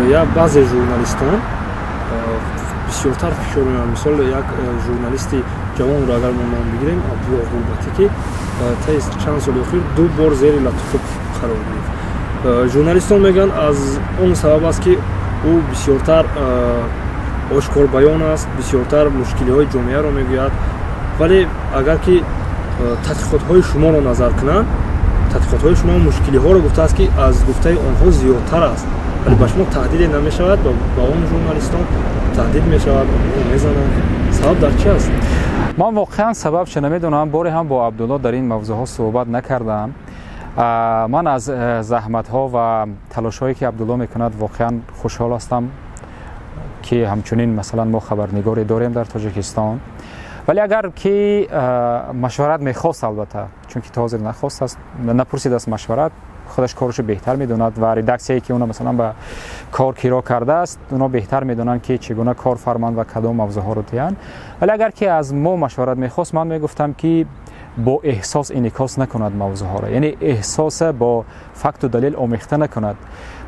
یا بعضی ژورنالیستان بسیارتر فشار میارن؟ مثال یک ژورنالیستی جوان رو اگر ما نام بگیریم، عبدالله غربتی که تا چند سال اخیر 2 بار زیر لطفه قرار گرفت. ژورنالیستان میگن از اون سبب است که او بسیارتر آشکار بیان است، بسیارتر مشکلی های جامعه رو میگوید. ولی اگر که تحقیقات های شما رو نظر کنن، تحقیقات های شما مشکلی ها رو گفته است که از گفته آنها زیادتر است، ولی به شما تهدید نمی شود، با اون ژورنالیستان تهدید می شود، میزنن. سبب در چی است؟ من واقعا سببش نمیدونم. باری هم با عبدالله در این موضوع ها صحبت نکردم. من از زحمت ها و تلاش هایی که عبدالله میکند واقعا خوشحال هستم که همچنین مثلا ما خبرنگاری داریم در تاجیکستان. ولی اگر که مشورت میخواست، البته چون که حاضر نخواست است، نپرسید از مشورت، خودش کارش بهتر میدوند و ردکسیایی که اونا مثلا به کار کیرا کرده است اونا بهتر میدونن که چگونه کار فرمان و کدام موضوع ها رو تیان. ولی اگر که از ما مشورت میخواست، من میگفتم که با احساس انعکاس نکند موضوع ها را، یعنی احساس با فکت و دلیل آمیخته نکند.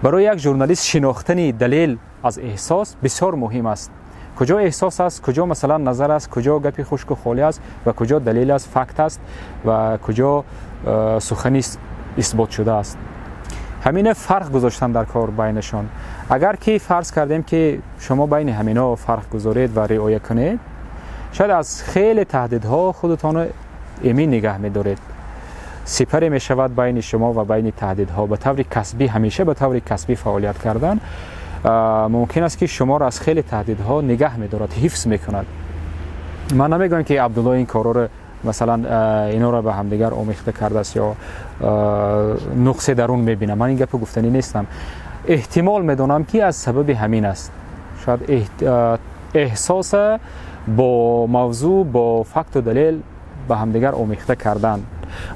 برای یک ژورنالیست شناختن دلیل از احساس بسیار مهم است. کجا احساس است، کجا مثلا نظر است، کجا گپی خشک و خالی است و کجا دلیل است، فکت است و کجا سخنی اثبات شده است. همین فرق گذاشتن در کار بینشان. اگر که فرض کردیم که شما بین همینا فرق گذارید و رعایت کنید، شاید از خیلی تهدیدها خودتان ایمن نگه می‌دارید. سپری می‌شود بین شما و بین تهدیدها. به طور کسبی، همیشه به طور کسبی فعالیت کردن ممکن است که شما را از خیلی تهدیدها نگه می‌دارد، حفظ می‌کند. من نمیگم که عبدالله این کارا رو مثلا اینا را به همدیگر آمیخته کرده است یا نقص درون می‌بینم. من این گپ گفتنی نیستم. احتمال می‌دانم که از سبب همین است. شاید احساس با موضوع، با فکت و دلیل به همدیگر آمیخته کردن.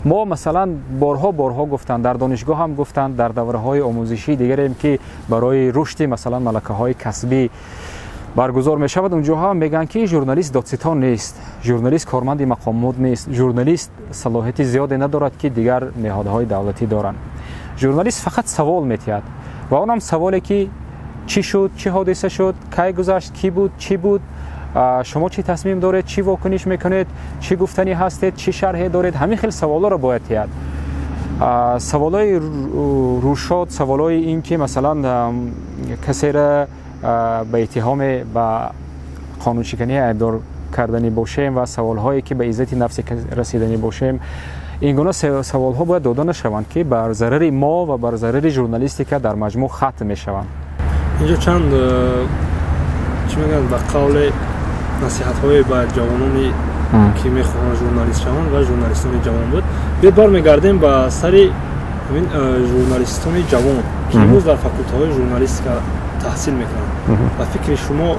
ما مثلا بارها گفتن، در دانشگاه هم گفتن، در دوره‌های آموزشی دیگریم که برای رشد مثلا ملکه‌های کسبی برگزار می شود، اونجا هم میگن که ژورنالیست دادستان نیست، ژورنالیست کارمند مقامات نیست، ژورنالیست صلاحیت زیادی ندارد که دیگر نهادهای دولتی دارند. ژورنالیست فقط سوال می‌تید و اونم سوالی که چی شد، چه حادثه شد، کی گذشت، کی بود، چی بود، شما چی تصمیم دارید، چی واکنش میکنید، چی گفتنی هستید، چی شرحی دارید. همین خیلی سوالا رو باید کرد. سوالای روشاد، سوالای این که مثلا کسی را به اتهام به قانون شکنی ادعا کردنی باشیم و سوالهایی که به عزت نفس رسیدنی باشیم، این گونه سوالها باید داده نشوند که بر ضرر ما و بر ضرر ژورنالیستی که در مجموع ختم میشوند. اینجا چند چی میگن به قول نصیحت‌های به جوانانی که میخواهند ژورنالیست شوند و ژورنالیستان جوان بود، بیاد برمیگردیم به سر همین ژورنالیستان جوان که امروز در فاکولته‌های ژورنالیستیک تحصیل میکنند و فکر شما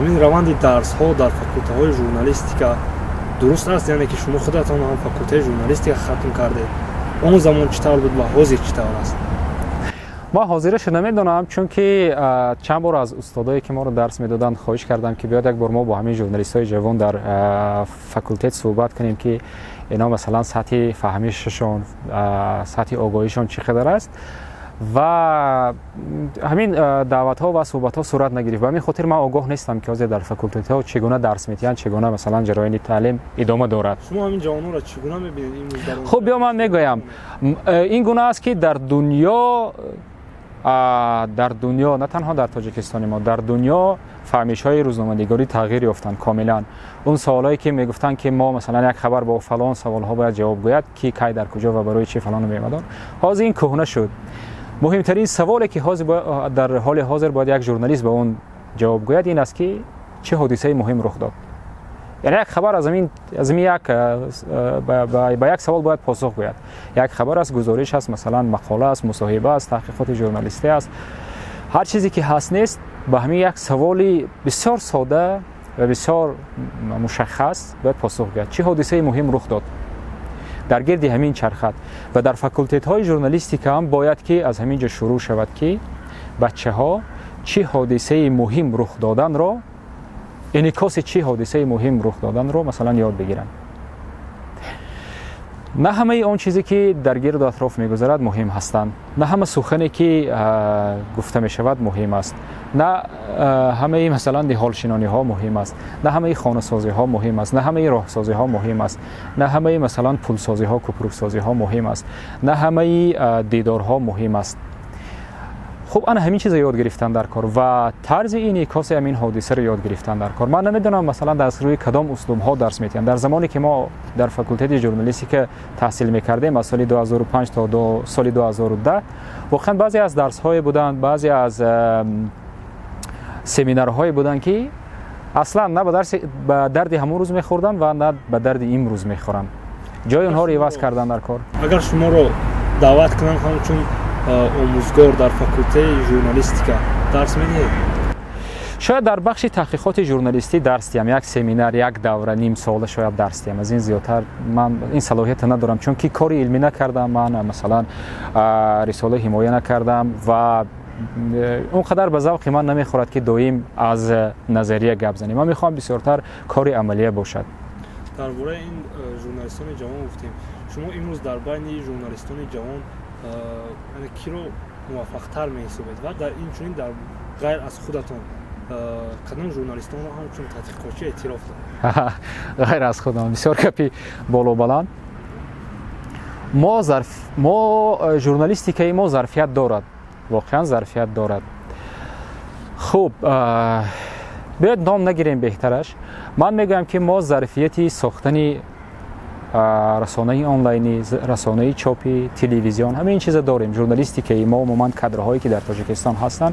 همین روند درس‌ها در فاکولته‌های ژورنالیستیک درست است؟ یعنی که شما خودتان هم فاکولته ژورنالیستیک ختم کردید، اون زمان چطور بود و حاضر چطور است؟ ما حاضرش نمیدونم چون که چند بار از استادایی که ما رو درس میدادن خواهش کردم که بیاد یک بار ما با همین ژورنالیست‌های جوان در فاکولته صحبت کنیم که اینا مثلا سطح فهمیششون سطح آگاهیشون چقدر است و همین دعوت ها و صحبت ها صورت نگرفت. به همین خاطر من آگاه نیستم که در فاکولته ها چگونه درس میتین، چگونه مثلا جریان تعلیم ادامه دارد. شما همین جوانان را چگونه میبینید این؟ خب بیا من میگویم این گونه است که در دنیا نه تنها در تاجیکستان ما، در دنیا فهمیش های روزنامه‌نگاری تغییر یافتن کاملا. اون سوالایی که میگفتن که ما مثلا یک خبر با فلان سوال ها باید جواب گوید که کی در کجا و برای چی فلان میامدن، حاضر این کهنه شد. مهمترین سوالی که در حال حاضر باید یک ژورنالیست به اون جواب گوید این است که چه حادثه مهم رخ داد. یعنی یک خبر از این با یک سوال باید پاسخ گوید. یک خبر است، گزارش است، مثلا مقاله است، مصاحبه است، تحقیقات ژورنالیستی است، هر چیزی که هست نیست به همین یک سوالی بسیار ساده و بسیار مشخص باید پاسخ گوید. چه حادثه مهم رخ داد در گرد همین چرخت و در فاکولته های ژورنالیستیک هم باید که از همینجا شروع شود که بچه ها چه حادثه مهم رخ دادن را، انعکاس چه حادثه مهم رخ دادن را مثلا یاد بگیرن. نه همه اون چیزی که در گرد و اطراف میگذرد مهم هستند، نه همه سخنی که گفته می شود مهم است، نه همه مثلا نهال شنانی ها مهم است، نه همه خانه سازی ها مهم است، نه همه راه سازی ها مهم است، نه همه مثلا پل سازی ها، کوپرک سازی ها مهم است، نه همه دیدارها مهم است. خب انا همین چیزا یاد گرفتن در کار و طرز انعکاس همین حادثه رو یاد گرفتن در کار. من نمیدونم مثلا در روی کدام اسلوب ها درس میتین. در زمانی که ما در فاکولته ژورنالیستیک تحصیل میکردیم از سال 2005 تا سال 2010 واقعا بعضی از درس های بودن، بعضی از سمینارهای بودن که اصلا نه به درد همون روز میخوردن و نه به درد این روز میخورن. جای اونها رو عوض کردن در کار. اگر شما رو دعوت کنن همچون آموزگار در فاکولته ژورنالیستیک درس میدهید؟ شاید در بخش تحقیقات ژورنالیستی درس دهم، یک سمینار، یک دوره نیم ساله شاید درس دهم. از این زیادتر من این صلاحیت ندارم چون که کاری علمی نکردم. من مثلا رساله حمایه نکردم و اونقدر به ذوق من نمیخورد که دائم از نظریه گپ زنیم. من میخوام بسیارتر کاری عملیه باشد. درباره این ژورنالیستان جوان گفتیم. شما امروز در بین ژورنالیستان جوان کی رو موفق تر می‌حسابید و در این چنین در غیر از خودتون کدام ژورنالیستان رو همچون تحقیقاتچی اعتراف دارید؟ غیر از خودم بسیار کپی بالا بلند. ما ژورنالیستیکای ما ظرفیت دارد، واقعا ظرفیت دارد. خب باید نام نگیریم بهترش. من میگم که ما ظرفیتی ساختنی رسانه آنلاینی، رسانه چاپی، تلویزیون، همه این چیزا داریم. ژورنالیستیک ما عموما کادرهایی که در تاجیکستان هستن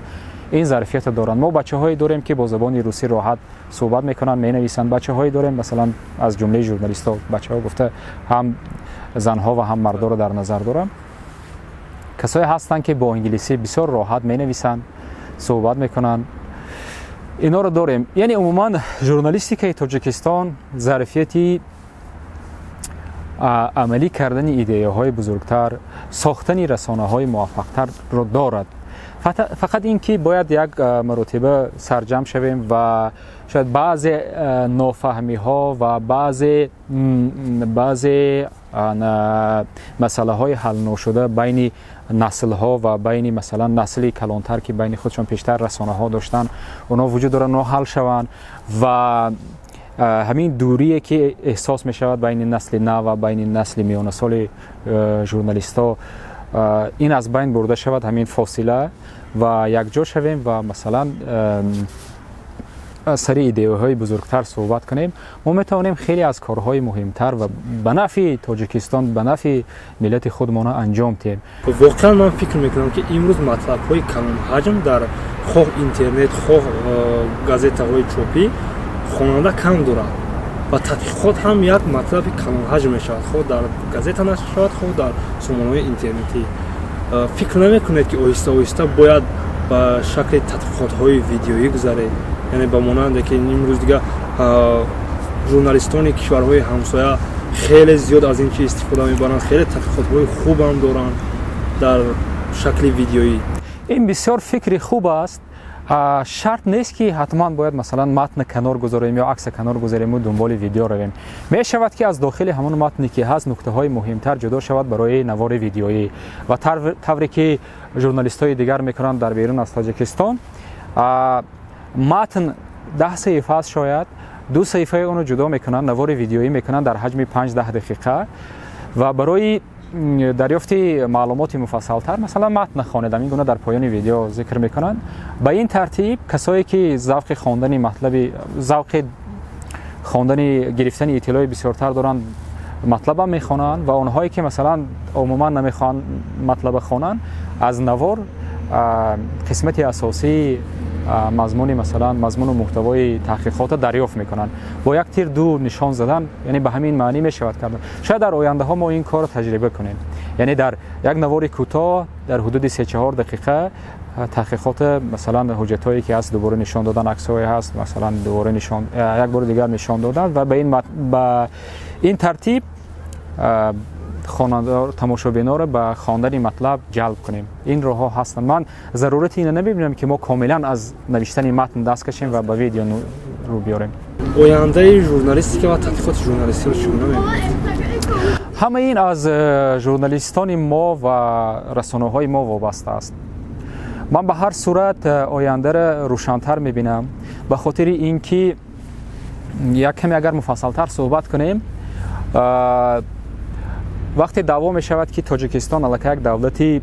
این ظرفیت دارن. ما بچه‌هایی داریم که با زبان روسی راحت صحبت میکنن، مینویسن. بچه‌هایی داریم مثلا از جمله ژورنالیست‌ها، بچه‌ها گفته هم زن‌ها و هم مردها رو در نظر دارم. کسایی هستن که با انگلیسی بسیار راحت مینویسن، صحبت میکنن. اینا رو داریم. یعنی عموما ژورنالیستیک تاجیکستان ظرفیتی عملی کردن ایده های بزرگتر، ساختن رسانه های موفق تر را دارد. فقط این که باید یک مرتبه سرجم شویم و شاید بعض نافهمی ها و بعض مسئله های حل نشده بین نسل ها و بین مثلا نسل کلانتر که بین خودشون پیشتر رسانه ها داشتن اونا وجود دارن، اونا حل شوند و همین دوریه که احساس می شود بین نسل نو و بین نسل میان سال ژورنالیستا این از بین برده شود، همین فاصله و یک جا شویم و مثلا سر ایده های بزرگتر صحبت کنیم. ما میتوانیم خیلی از کارهای مهمتر و به نفع تاجیکستان، به نفع ملت خودمان انجام دهیم. واقعا من فکر میکنم که امروز مطلب های کلان حجم در خواه اینترنت، خواه گازیته های چاپی خواننده کم دارد و تحقیقات هم یک مطلب کلان حجم میشود، خود در گازیته نشر شود، خود در سامانه‌های اینترنتی. فکر نمیکنید که آهسته آهسته باید به شکل تحقیقات های ویدیویی گذارید؟ یعنی به مانند که امروز دیگه ژورنالیستان کشورهای همسایه خیلی زیاد از این چیز استفاده میبرند، خیلی تحقیقات های خوب هم دارن در شکل ویدیویی. این بسیار فکری خوب است. شرط نیست که حتما باید مثلا متن کنار گذاریم یا عکس کنار گذاریم و دنبال ویدیو رویم. می شود که از داخل همون متنی که هست نکته های مهمتر جدا شود برای نوار ویدیویی و طوری که ژورنالیست های دیگر میکنند در بیرون از تاجیکستان. متن 10 صفحه است، شاید 2 صفحه اونو جدا میکنن، نوار ویدیویی میکنن در حجم 5-10 دقیقه و برای دریافت معلومات مفصل‌تر مثلا متن خواندن این گونه در پایان ویدیو ذکر میکنن. به این ترتیب کسایی که ذوق خواندن مطلب ذوق خواندن گرفتن اطلاع بسیارتر دارن مطلب میخوانن و اونهایی که مثلا عموما نمیخوان مطلب خوانن از نوار قسمت اساسی مضمون مثلا مضمون و محتوای تحقیقات دریافت میکنن با یک تیر دو نشان زدن، یعنی به همین معنی میشود کردن. شاید در آینده ها ما این کار تجربه کنیم، یعنی در یک نوار کوتاه در حدود 3-4 دقیقه تحقیقات مثلا حجتایی که هست دوباره نشان دادن، عکس‌های هست مثلا دوباره نشان یک بار دیگر نشان دادن و به این ترتیب خواننده تماشابینا رو به خواندن مطلب جلب کنیم. این راه ها هستن. من ضرورت اینو نمیبینم که ما کاملا از نوشتن متن دست کشیم و به ویدیو رو بیاریم. آینده ژورنالیستیک و تحقیقات ژورنالیستی رو چگونه می‌بینید؟ همه این از ژورنالیستان ما و رسانه‌های ما وابسته است. من به هر صورت آینده را روشن‌تر می‌بینم به خاطر اینکه یک کمی اگر مفصل‌تر صحبت کنیم، وقتی دعوا می شود که تاجیکستان علاقه یک دولتی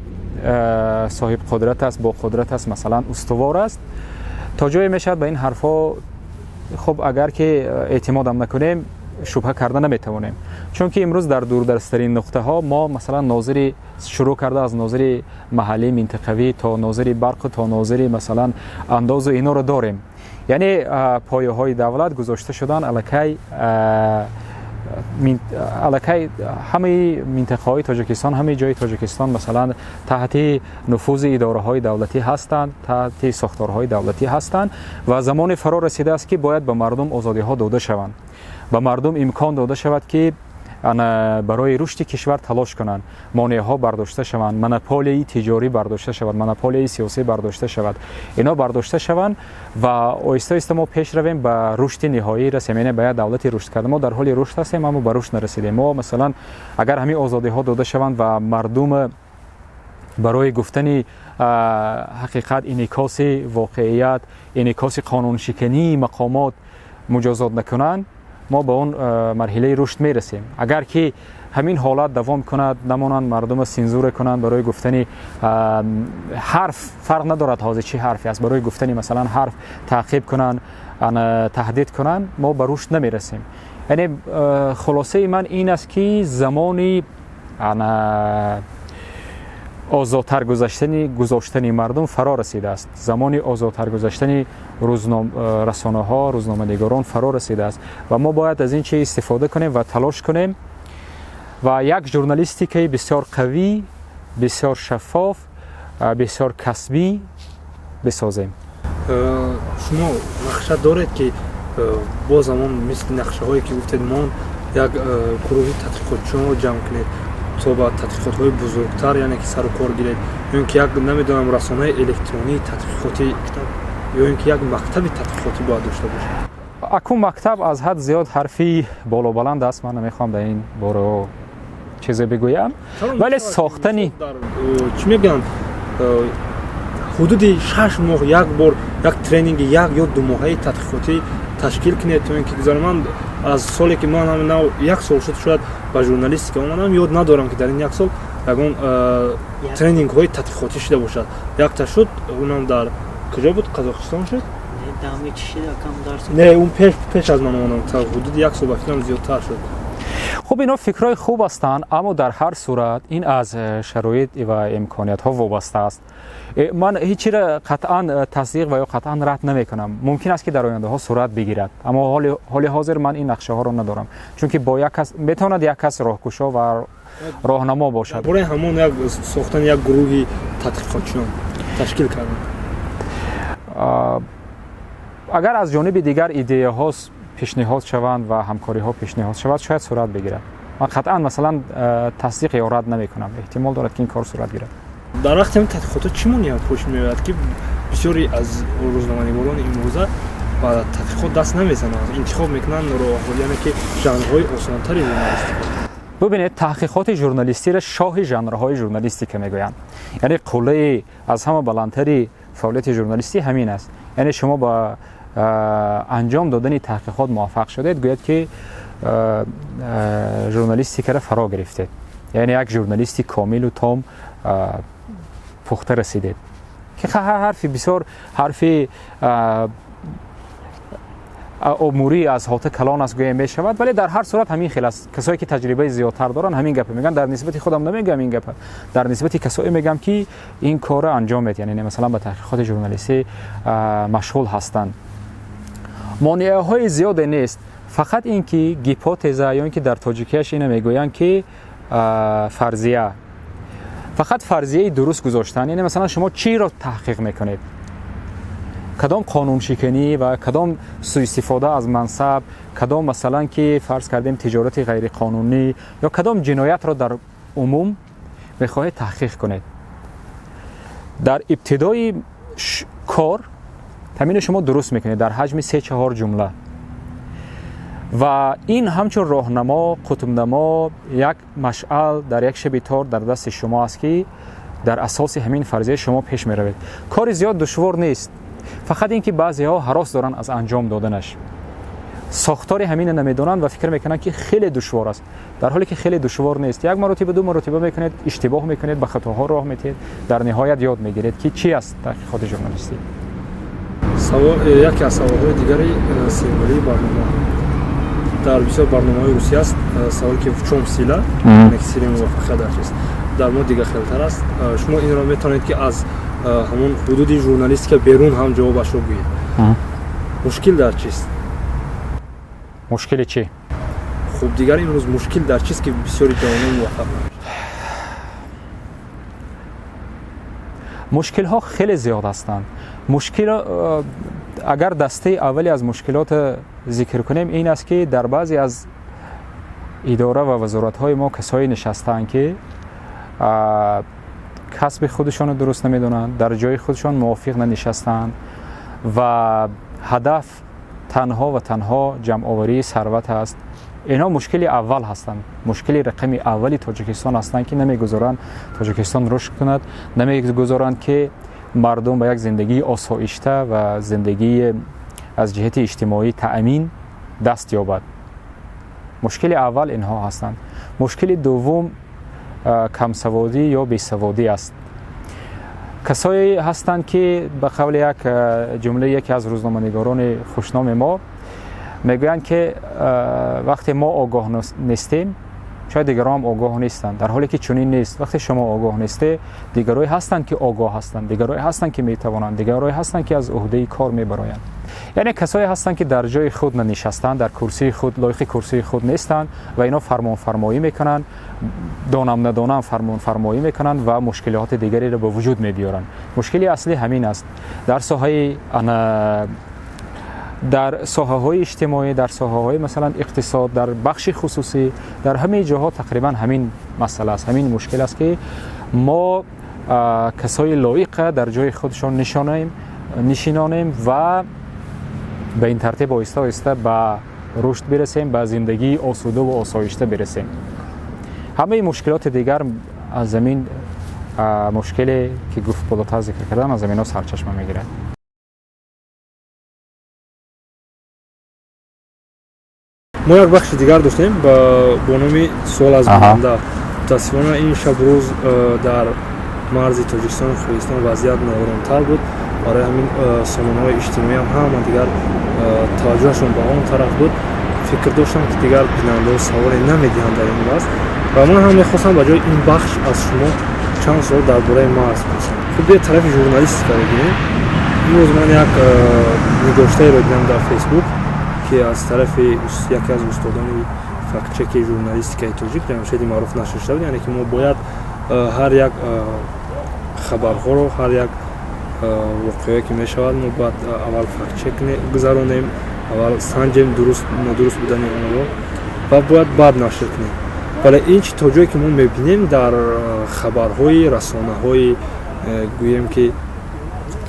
صاحب قدرت است، با قدرت است، مثلا استوار است، تا جایی می شود به این حرفا خب اگر که اعتماد هم نکنیم شبهه کردن نمیتوانیم، چون که امروز در دوردستترین نقطه ها ما مثلا ناظری شروع کرده از ناظری محلی منطقوی تا ناظری برق تا ناظری مثلا انداز و اینا رو داریم. یعنی پایه های دولت گذاشته شدن علاقه همه منطقه های تاجیکستان، همه جای تاجیکستان مثلا تحت نفوذ اداره های دولتی هستند، تحت ساختارهای دولتی هستند و زمان فرا رسیده است که باید به مردم آزادی ها داده شوند، به مردم امکان داده شود که برای رشد کشور تلاش کنند، مانع ها برداشته شوند، مونوپولی تجاری برداشته شود، مونوپولی سیاسی برداشته شود، اینا برداشته شوند و آهسته آهسته ما پیش رویم به رشد نهایی رسیم. یعنی باید دولت رشد کرده، ما در حال رشد هستیم اما به رشد نرسیدیم. ما مثلا اگر همین آزادی ها داده شوند و مردم برای گفتن حقیقت، انعکاس واقعیت، انعکاس قانون شکنی مقامات مجازات نکنند، ما به اون مرحله رشد میرسیم. اگر که همین حالت دوام کند، نمانند مردم سنزور کنند برای گفتن حرف، فرق ندارد حاضر چه حرفی است، برای گفتن مثلا حرف تعقیب کنند، تهدید کنند، ما به رشد نمیرسیم. یعنی خلاصه من این است که زمانی آزادتر گذاشتن مردم فرا رسیده است، زمانی آزادتر گذاشتن رسانه ها، روزنامه‌نگاران فرا رسیده است و ما باید از این چیز استفاده کنیم و تلاش کنیم و یک ژورنالیستیک بسیار قوی، بسیار شفاف، بسیار کسبی بسازیم. شما نقشه دارید که با زمان مثل نقشه هایی که گفتید ما یک گروه تحقیقاتچیان رو جمع کنید تا با تحقیقات‌های بزرگتر، یعنی که سر و کار گیرید، یا اینکه یک نمیدونم رسانه الکترونی تحقیقاتی یا اینکه یک مکتب تحقیقاتی باید داشته باشه؟ اکنون مکتب از حد زیاد حرفی بالا بلند است، من نمیخوام در این باره چیزی بگویم، ولی ساختنی چی میگن حدود 6 ماه یک بار یک ترینینگ یک یا 2 ماهه تحقیقاتی تشکیل کنید تا اینکه گذار من از سالی که من هم نو یک سال شد با ژورنالیستیک اومدم یاد ندارم که در این یک سال یگان ترینینگ های تحقیقاتی شده باشد. یک تا شد اونم در کجا بود؟ قزاقستان شد؟ دامی چی شد کم درس؟ نه اون پیش از من اومدم تا حدود یک سال بعدم زیادتر شد. خب اینا فکرای خوب هستند، اما در هر صورت این از شرایط و امکانیت ها وابسته است. من هیچی را قطعا تصدیق و یا قطعا رد نمی کنم. ممکن است که در آینده ها صورت بگیرد، اما حال حاضر من این نقشه ها را ندارم، چون که با یک کس بتواند یک کس راهگشا و راهنما باشد. برای همون یک ساختن یک گروهی تحقیقاتچیان تشکیل کردن. اگر از جانب دیگر ایده ها پیشنهاد شوند و همکاری ها پیشنهاد شود شاید صورت بگیرد. من قطعا مثلا تصدیق یا رد نمی کنم، احتمال دارد که این کار صورت گیرد. дар вақти ҳамин тадқиқотот чӣ монеҳо пӯш меояд ки бисёре аз рӯзноманигорони имрӯза ба тадқиқот даст намезананд, интихоб мекунанд роҳҳо, яъне ки жанрҳои осонтари журналистика. бубинед таҳқиқоти журналистиро шоҳи жанрҳои журналистика мегӯянд. яъне қуллаи аз ҳама баландтари фаъолияти журналистӣ ҳамин аст. яъне шумо ба анҷом додани таҳқиқот муваффақ шудед, гӯяд ки журналистикаро фаро гирифтед. яъне як журналисти комилу том пухта расидед. ки ҳарфи бисёр ҳарфи умурӣ аз ҳота калон аст гӯя мешавад, вале дар ҳар сурат ҳамин хел аст. касое ки таҷрибаи зиёдтар доранд ҳамин гапа мегӯянд. дар нисбати худам намегӯям ин гапа, дар нисбати касое мегӯям ки ин корро анҷом медиҳанд, яъне масалан ба таҳқиқоти журналистӣ машғул ҳастанд. монеаҳои зиёде нест, фақат ин ки гипотеза ё ин ки дар тоҷикияш ина мегӯянд ки фарзия, фақат фарзияи дуруст гузоштан. яъне масалан шумо чиро таҳқиқ мекунед, кадом қонуншиканӣ ва кадом суистифода аз мансаб, кадом масалан ки фарз кардем тиҷорати ғайриқонунӣ ё кадом ҷиноятро дар умум мехоҳед таҳқиқ кунед. дар ибтидои кор тамино шумо дуруст мекунед дар ҳаҷми 3-4 ҷумла ва ин ҳамчун роҳнамо, қутбнамо, як машъал дар як шаби тор дар дасти шумо аст ки дар асоси ҳамин фарзия шумо пеш меравед. кори зиёд душвор нест, фақат ин ки баъзеҳо ҳарос доранд аз анҷом доданаш. сохтори ҳамина намедонанд ва фикр мекунанд ки хеле душвор аст, дар ҳоле ки хеле душвор нест. як маротиба ду маротиба мекунед, иштибоҳ мекунед, ба хатоҳо роҳ метиҳед, дар ниҳоят ёд мегиред ки чӣ аст таҳқиқоти журналистӣ. яке аз саволҳои дигари символии барнома дар бисёр барномаҳои русӣ аст саволе ки в чом сила, сири муваффақият дар чист. дар мо дига хелтар аст. шумо инро метавонед ки аз ҳамон ҳудуди журналистика берун ҳам ҷавобашро гӯед. мушкил дар чист? мушкили чӣ? хуб дигар имрӯз мушкил дар чист ки бисёри ҷавонон муваффақ намешаванд? мушкилҳо хеле зиёд ҳастанд. мушкил агар дастаи аввали аз мушкилот зикр кунем ин аст ки дар баъзе аз идора ва вазоратҳои мо касое нишастаанд ки касби худашонро дуруст намедонанд, дар ҷои худашон мувофиқ нанишастанд ва ҳадаф танҳо ва танҳо ҷамъоварии сарват аст. инҳо мушкили аввал ҳастанд, мушкили рақами аввали тоҷикистон ҳастанд ки намегузоранд тоҷикистон рушд кунад, намегузоранд ки мардум ба як зиндагии осоишта ва зиндагии аз ҷиҳати иҷтимоӣ таъмин даст ёбад. мушкили аввал инҳо ҳастанд. мушкили дуввум камсаводӣ ё бесаводӣ аст. касое ҳастанд ки ба қавли як ҷумлаи яке аз рӯзноманигорони хушноми мо мегӯянд ки вақте мо огоҳ нестем, шояд дигарон ҳам огоҳ нестанд, дар ҳоле ки чунин нест. вақте шумо огоҳ несте, дигарое ҳастанд ки огоҳ ҳастанд, дигарое ҳастанд ки метавонанд, дигарое ҳастанд ки аз уҳдаи кор мебароянд. яъне касое ҳастанд ки дар ҷои худ нанишастанд, дар курсии худ, лоиқи курсии худ нестанд ва ино фармонфармоӣ мекунанд, донам надонам фармонфармоӣ мекунанд ва мушкилоти дигареро ба вуҷуд медиёранд. мушкили аслӣ ҳамин аст. дар соҳаҳои иҷтимоӣ, дар соҳаҳои масалан иқтисод, дар бахши хусусӣ, дар ҳамаи ҷоҳо тақрибан ҳамин масъала аст, ҳамин мушкил аст ки мо касои лоиқа дар ҷои худшон нишинонем ва ба ин тартиб оҳиста оҳиста ба рушд бирасем, ба зиндагии осудаву осоишта бирасем. ҳамаи мушкилоти дигар аз замин мушкиле ки гуфт болотар зикр кардам аз заминҳо сарчашма мегирад. мо як бахши дигар доштем бо номи суол аз бинанда. мутаассифона ин шабрӯз дар марзи тоҷикистону қирғизистон вазъият нооромтар буд. барои ҳамин сомонаҳои иҷтимоӣ ҳама дигар таваҷҷӯҳашон ба он тараф буд. фикр доштам ки дигар бинандаҳо саволе намедиҳанд дар ин баҳс ва ман ҳам мехостам ба ҷои ин бахш аз шумо чанд суол дар бораи марз пурсам. хуб бия тарафи журналистикаро гирем. имрӯз ман як нигоштаеро дидам дар фейсбук ки аз тарафи яке аз устодони фактчеки журналистикаи тоҷик ҷамшеди маъруф нашр шуда буд, яъне ки мо бояд ҳар як хабарҳоро, ҳар як воқеое ки мешавад мо бояд аввал фактчек гузаронем, аввал санҷем дуруст нодуруст будани онро ва бояд баъд нашр кунем. вале ин чи то ҷое ки мо мебинем дар хабарҳои расонаҳои гӯем ки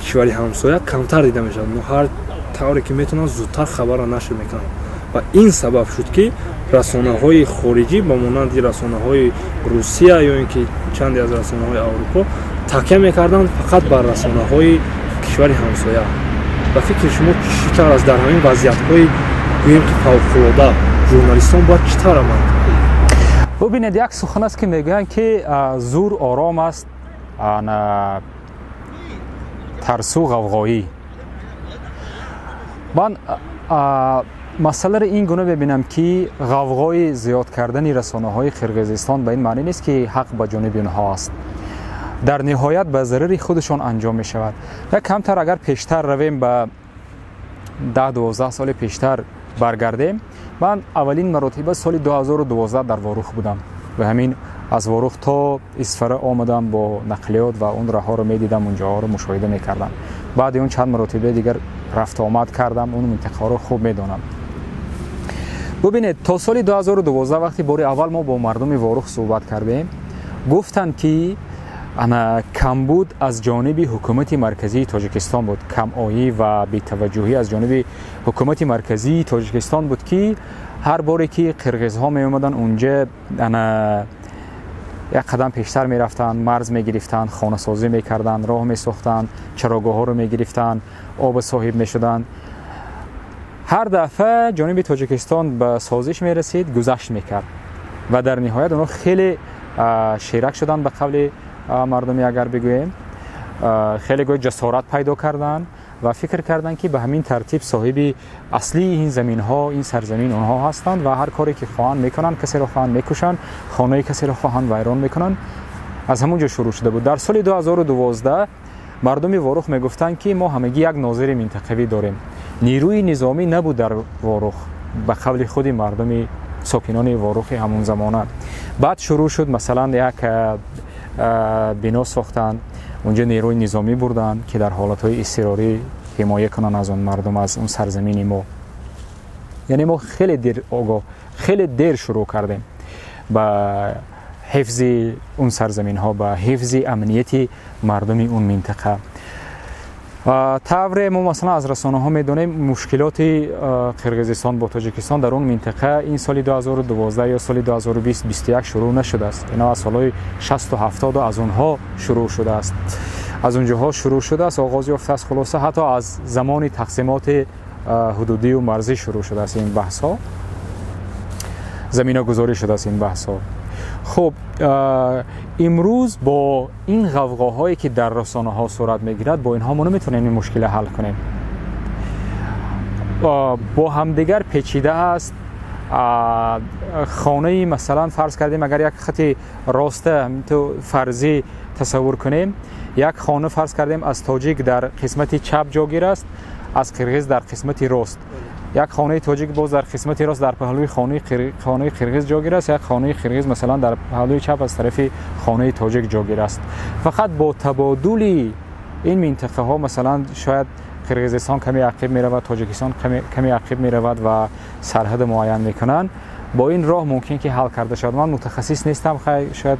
кишвари ҳамсоя камтар дида мешавад. мо ҳар тавре ки метавонам зудтар хабарро нашр мекунам ва ин сабаб шуд ки расонаҳои хориҷӣ ба монанди расонаҳои Русия ё ин ки чанде аз расонаҳои Аврупо такя мекарданд фақат бар расонаҳои кишвари ҳамсоя. ба фикри шумо чӣ тавр аст дар ҳамин вазъиятҳои гӯем ки фавқулода журналистон бояд чӣ тавр амал кунанд? бубинед, як сухан аст ки мегӯянд ки зур ором аст, тарсу ғавғоӣ. ман масъаларо ин гуна мебинам ки ғавғои зиёд кардани расонаҳои Қирғизистон ба ин маънӣ нест ки ҳақ ба ҷониби онҳо аст. дар ниҳоят ба зарари худашон анҷом мешавад. як камтар агар пештар равем ба 10-12 соли пештар баргардем, ман аввалин маротиба соли 2012 дар Ворух будам ва ҳамин аз Ворух то Исфара омадам бо нақлиёт ва он раҳҳоро медидам, унҷоҳоро мушоҳида мекардам. баъди он чанд маротиба дигар рафту омад кардам, он минтақаҳоро хуб медонам. бубинед, то соли 2012 вақти бори аввал мо бо мардуми Ворух суҳбат кардем, гуфтанд ки камбуд аз ҷониби ҳукумати марказии Тоҷикистон буд, камоӣ ва бетаваҷҷӯҳӣ аз ҷониби ҳукумати марказии Тоҷикистон буд ки ҳар боре ки қирғизҳо меомаданд унҷа як қадам пештар мерафтанд, марз мегирифтанд, хонасозӣ мекарданд, роҳ месохтанд, чарогоҳҳоро мегирифтанд, оба соҳиб мешуданд. ҳар дафъа ҷониби Тоҷикистон ба созиш мерасид, гузашт мекард ва дар ниҳоят онҳо хеле ширак шуданд. ба қавли мардуми агар бигӯем, хеле гоҳ ҷасорат пайдо карданд ва фикр карданд ки ба ҳамин тартиб соҳиби аслии ин заминҳо, ин сарзамин онҳо ҳастанд ва ҳар коре ки хоҳанд мекунанд, касеро хоҳанд мекушанд, хонаи касеро хоҳанд вайрон мекунанд. аз ҳамун ҷо шурӯъ шуда буд. дар соли 2012 мардуми Ворух мегуфтанд ки мо ҳамагӣ як нозири минтақавӣ дорем. нирӯи низомӣ набуд дар Ворух, ба қавли худи мардуми сокинони Ворухи ҳамон замона. баъд шурӯъ шуд масалан як бино сохтанд, унҷа нерӯи низомӣ бурданд ки дар ҳолатҳои изтирорӣ ҳимоя кунанд аз он мардум, аз он сарзамини мо. яъне мо хеле дер огоҳ, хеле дер шурӯъ кардем ба ҳифзи он сарзаминҳо, ба ҳифзи амнияти мардуми он минтақа. тавре мо масалан аз расонаҳо медонем мушкилоти Қирғизистон бо Тоҷикистон дар он минтақа ин соли 2012 ё соли 2020-21 шурӯъ нашудааст. ино аз солҳои 60-70 аз онҳо шурӯъ шудааст. аз онҷоҳо шурӯъ шудааст, оғоз ёфтааст. хулоса ҳатто аз замони тақсимоти ҳудудию марзӣ шурӯъ шудааст ин баҳсҳо, заминагузорӣ шудааст ин баҳсҳо. хуб, имрӯз бо ин ғавғоҳое ки дар расонаҳо сурат мегирад, бо инҳо мо наметавонем ин мушкила ҳал кунем. бо ҳамдигар печида аст. хонаи масалан фарз кардем, агар як хати роста фарзӣ тасаввур кунем, як хона фарз кардем аз тоҷик дар қисмати чап ҷогир аст, аз қирғиз дар қисмати рост. як хонаи тоҷик боз дар қисмати рост дар паҳлӯи хонаи қирғиз ҷогир аст, як хонаи қирғиз масалан дар паҳлӯи чап аз тарафи хонаи тоҷик ҷогир аст. фақат бо табодули ин минтақаҳо масалан шояд Қирғизистон каме ақиб меравад, Тоҷикистон каме ақиб меравад ва сарҳад муайян мекунанд. бо ин роҳ мумкин ки ҳал карда шавад. ман мутахассис нестам, шояд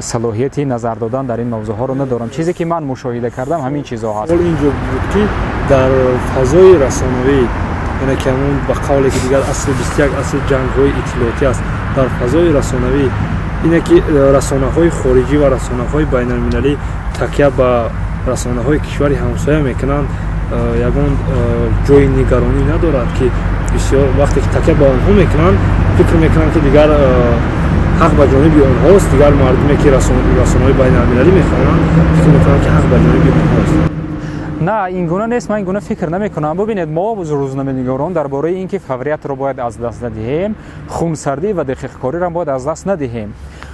салоҳияти назар додан дар ин мавзӯъҳоро надорам. чизе ки ман мушоҳида кардам ҳамин чизҳо ҳаст. инҷо буд ки дар фазои расонавӣ, яъне ки ҳамон ба қавле ки дигар асри 21 асри ҷангҳои иттилоотӣ аст, дар фазои расонавӣ ине ки расонаҳои хориҷӣ ва расонаҳои байналмилалӣ такя ба расонаҳои кишвари ҳамсоя мекунанд, ягон ҷои нигаронӣ надорад ки бисёр вақте ки такя ба онҳо мекунанд, фикр мекунанд ки дигар ҳақ ба ҷониби онҳост. дигар мардуме ки расонаҳои байналмилалӣ мехонанд, фикр мекунанд ки ҳақ ба ҷониби онҳост. на, ин гуна нест. ман ин гуна фикр намекунам. бубинед, мо рӯзноманигорон дар бораи ин ки фавриятро бояд аз даст надиҳем, хунсардӣ ва диқиқкориро бояд аз даст надиҳем.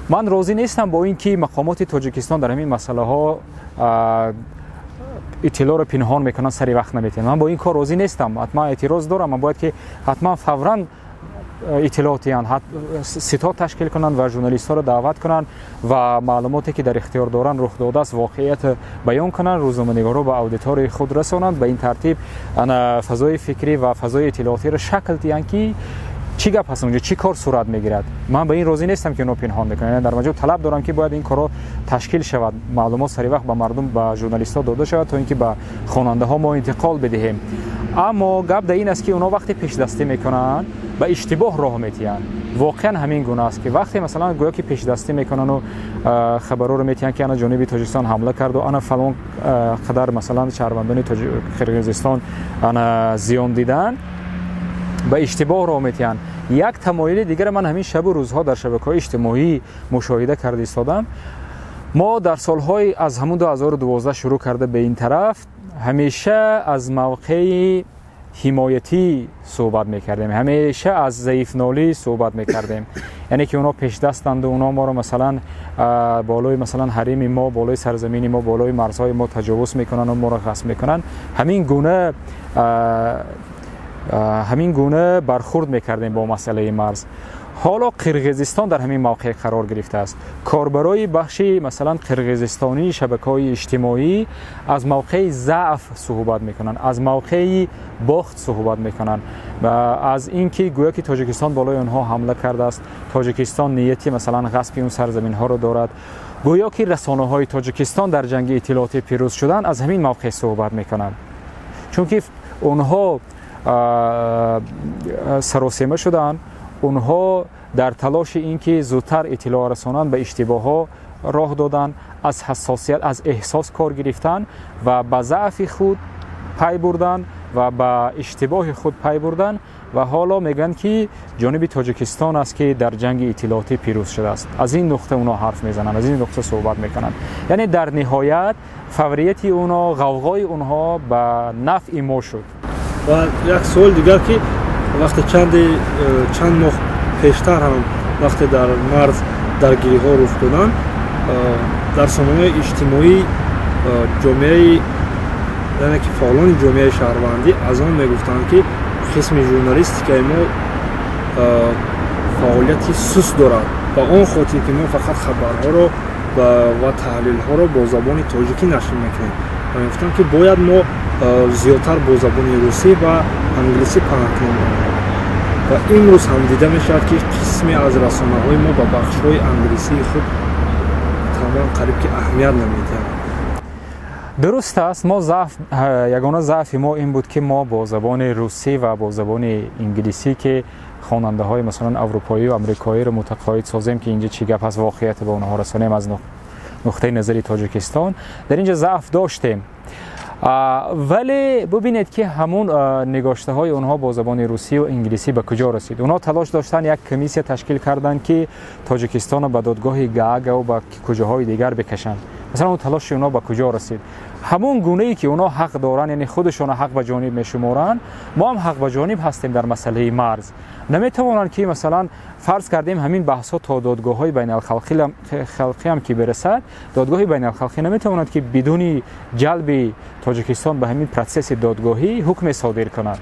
ман розӣ нестам бо ин ки мақомоти Тоҷикистон дар ҳамин масъалаҳо иттилоъро пинҳон мекунанд, сари вақт наметиҳанд. ман бо ин кор розӣ нестам. ҳатман эътироз дорам. ман бояд ки ҳатман фавран иттилоъ диҳанд, ситод ташкил кунанд ва журналистҳоро даъват кунанд ва маълумоте ки дар ихтиёр доранд, рух додааст, воқеият баён кунанд, рӯзноманигорҳо ба аудиторияи худ расонанд. ба ин тартиб фазои фикрӣ ва фазои иттилоотиро шакл диҳанд ки چی گپ هست اونجا، چی کار صورت میگیرد. من به این راضی نیستم که اونو پنهان بکنم. یعنی در مجموع طلب دارم که باید این کارو تشکیل شود، معلومات سری وقت به مردم، به ژورنالیست‌ها داده شود تا اینکه به خواننده ها ما انتقال بدهیم. اما گپ در این است که اونا وقتی پیش دستی میکنن به اشتباه راه میتین. واقعا همین گونه است که وقتی مثلا گویا که پیش دستی میکنن و خبرو رو میتین که انا جانب تاجیکستان حمله کرد و انا فلان قدر مثلا شهروندان قرقیزستان انا زیان دیدن، به اشتباه راه میتین. یک تمایل دیگر من همین شب و روزها در شبکه‌های اجتماعی مشاهده کرده ایستادم. ما در سالهای از همون 2012 شروع کرده به این طرف همیشه از موقع حمایتی صحبت میکردیم، همیشه از ضعیف نالی صحبت میکردیم. یعنی که اونا پیش دستند و اونا ما رو مثلا بالای مثلا حریم ما، بالای سرزمین ما، بالای مرزهای ما تجاوز میکنن و ما رو غصب میکنن. همین گونه برخورد میکردیم با مسئله مرز. حالا قرقیزستان در همین موقع قرار گرفته است. کاربرای بخشی مثلا قرقیزستانی شبکه‌های اجتماعی از موقع ضعف صحبت میکنن، از موقع باخت صحبت میکنن و از اینکه گویا که تاجیکستان بالای اونها حمله کرده است، تاجیکستان نیتی مثلا غصب اون سرزمین ها رو دارد، گویا که رسانه‌های تاجیکستان در جنگ اطلاعاتی پیروز شدن از همین موقع صحبت میکنن. چون که اونها سراسیمه شدن، اونها در تلاش اینکه زودتر اطلاع رسانند به اشتباهات راه دادن، از حساسیت، از احساس کار گرفتن و به ضعف خود پی بردن و به اشتباه خود پی بردن و حالا میگن که جانب تاجیکستان است که در جنگ اطلاعاتی پیروز شده است. از این نقطه اونا حرف میزنن، از این نقطه صحبت میکنن. یعنی در نهایت فوریت اونا، غوغای اونها به نفع ما شد. و یک سوال دیگر که وقتی چند ماه پیشتر هم وقتی در مرز درگیری ها رخ دادن، در سامانه اجتماعی جامعه، یعنی که فعالان جامعه شهروندی از آن میگفتند که قسم ژورنالیستی که ما فعالیتی سست دارد و آن خاطر که ما فقط خبرها رو و تحلیل ها رو با زبان تاجیکی نشر میکنیم و میگفتن که باید ما زیادتر با زبان روسی و انگلیسی پناه کنیم. و امروز هم دیده میشود که قسمی از رسانه‌های ما با بخش‌های انگلیسی خود تمام قریب که اهمیت نمیدهند. درست است. ما یگانه ضعف ما این بود که ما با زبان روسی و با زبان انگلیسی که خواننده های مثلا اروپایی و آمریکایی رو متقاعد سازیم که اینجا چی گپ هست، واقعیت به اونها رسانیم از نقطه نظری تاجیکستان، در اینجا ضعف داشتیم. ولی ببینید که همون نگاشته های اونها با زبان روسی و انگلیسی به کجا رسید. اونها تلاش داشتن یک کمیسیون تشکیل کردن که تاجیکستان رو به دادگاه گاگ و به کجاهای دیگر بکشن. مثلا اون تلاش اونها به کجا رسید؟ همون گونه ای که اونها حق دارن، یعنی خودشون حق به جانب میشمارن، ما هم حق به جانب هستیم در مسئله مرز. نمیتوانند که مثلا فرض کردیم همین بحث ها تا دادگاه های بین الخلقی هم که برسد، دادگاه بین الخلقی نمیتواند که بدون جلب تاجیکستان به همین پروسس دادگاهی حکم صادر کند.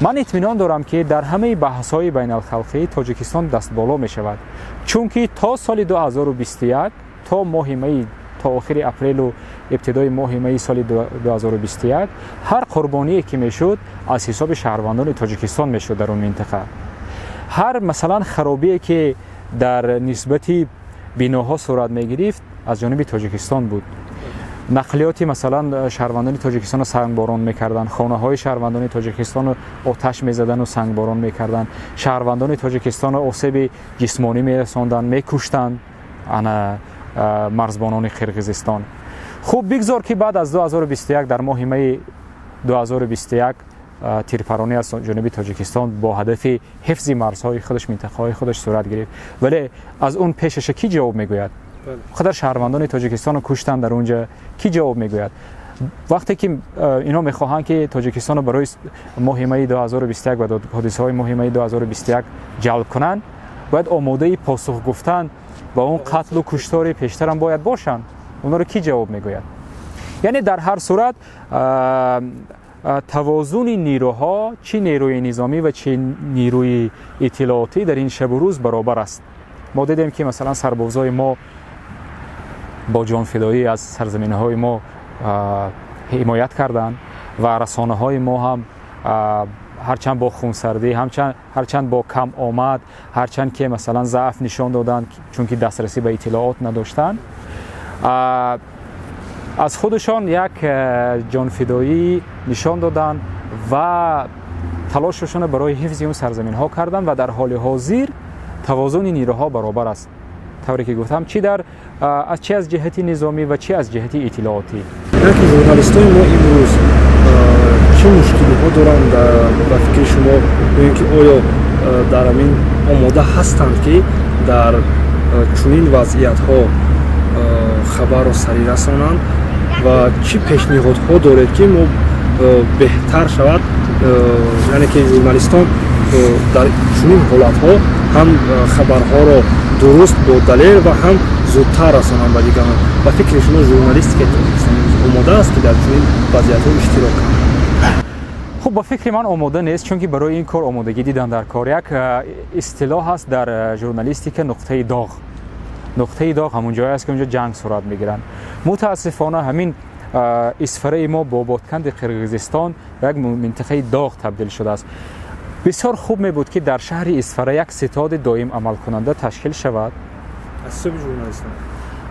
من اطمینان دارم که در همه بحث های بین الخلقی تاجیکستان دست بالا می شود، چون که تا سال 2021 تا ماه می، تا آخر اپریل و ابتدای ماه می سال 2021 هر قربانی که میشد از حساب شهروندان تاجیکستان میشد در اون منطقه. هر مثلا خرابی که در نسبت بناها صورت میگرفت از جانب تاجیکستان بود. نقلیاتی مثلا شهروندان تاجیکستان رو سنگباران میکردن، خانه های شهروندان تاجیکستان رو آتش میزدن و سنگباران میکردن، شهروندان تاجیکستان رو آسیب جسمانی میرساندن، میکشتن مرزبانان قرقیزستان. خوب بگذار که بعد از 2021 در ماه می 2021 تیرپرانی از جانب تاجیکستان با هدف حفظ مرزهای خودش، منطقه‌های خودش صورت گرفت، ولی از اون پیشش کی جواب میگوید؟ خود شهروندان تاجیکستان رو کشتن در اونجا، کی جواب میگوید؟ وقتی که اینا میخواهند که تاجیکستان رو برای ماه می 2021 و حادثه های ماه می 2021 جلب کنن، باید آماده پاسخ گفتن با اون قتل و کشتار پیشتر هم باید باشن. اونا رو کی جواب میگوید؟ یعنی در هر صورت توازن نیروها، چه نیروی نظامی و چه نیروی اطلاعاتی در این شب و روز برابر است. ما دیدیم که مثلا سربازای ما با جان فدایی از سرزمین‌های ما حمایت کردند و رسانه‌های ما هم هرچند با خونسردی هرچند با کم آمد، هرچند که مثلا ضعف نشان دادند چون که دسترسی به اطلاعات نداشتند، از خودشان یک جانفدایی نشان دادند و تلاششان برای حفظ اون سرزمین ها کردند و در حال حاضر توازن نیروها برابر است. طوری که گفتم چه از جهت نظامی و چه از جهت اطلاعاتی. یکی ژورنالیستای ما امروز چه مشکلی ها دارند در فکر شما؟ ببینید که آیا در همین آماده هستند که در چنین وضعیت ها خبر را سریع رسانند و چه پیشنهادها دارید که ما بهتر شود، یعنی که ژورنالیستان در چنین حالت ها هم خبرها را درست با دلیل و هم زودتر رسانند به دیگران؟ و فکر شما ژورنالیست که آماده است که در چنین وضعیت ها اشتراک کند؟ خب با فکر من آماده نیست، چون که برای این کار آمادگی دیدن در کار. یک اصطلاح هست در ژورنالیستیک نقطه داغ. نقطه داغ همون جایی است که اونجا جنگ صورت میگیرن. متاسفانه همین اسفره ما با بادکند قرقیزستان به یک منطقه داغ تبدیل شده است. بسیار خوب می بود که در شهر اسفره یک ستاد دائم عمل کننده تشکیل شود از حساب ژورنالیستان،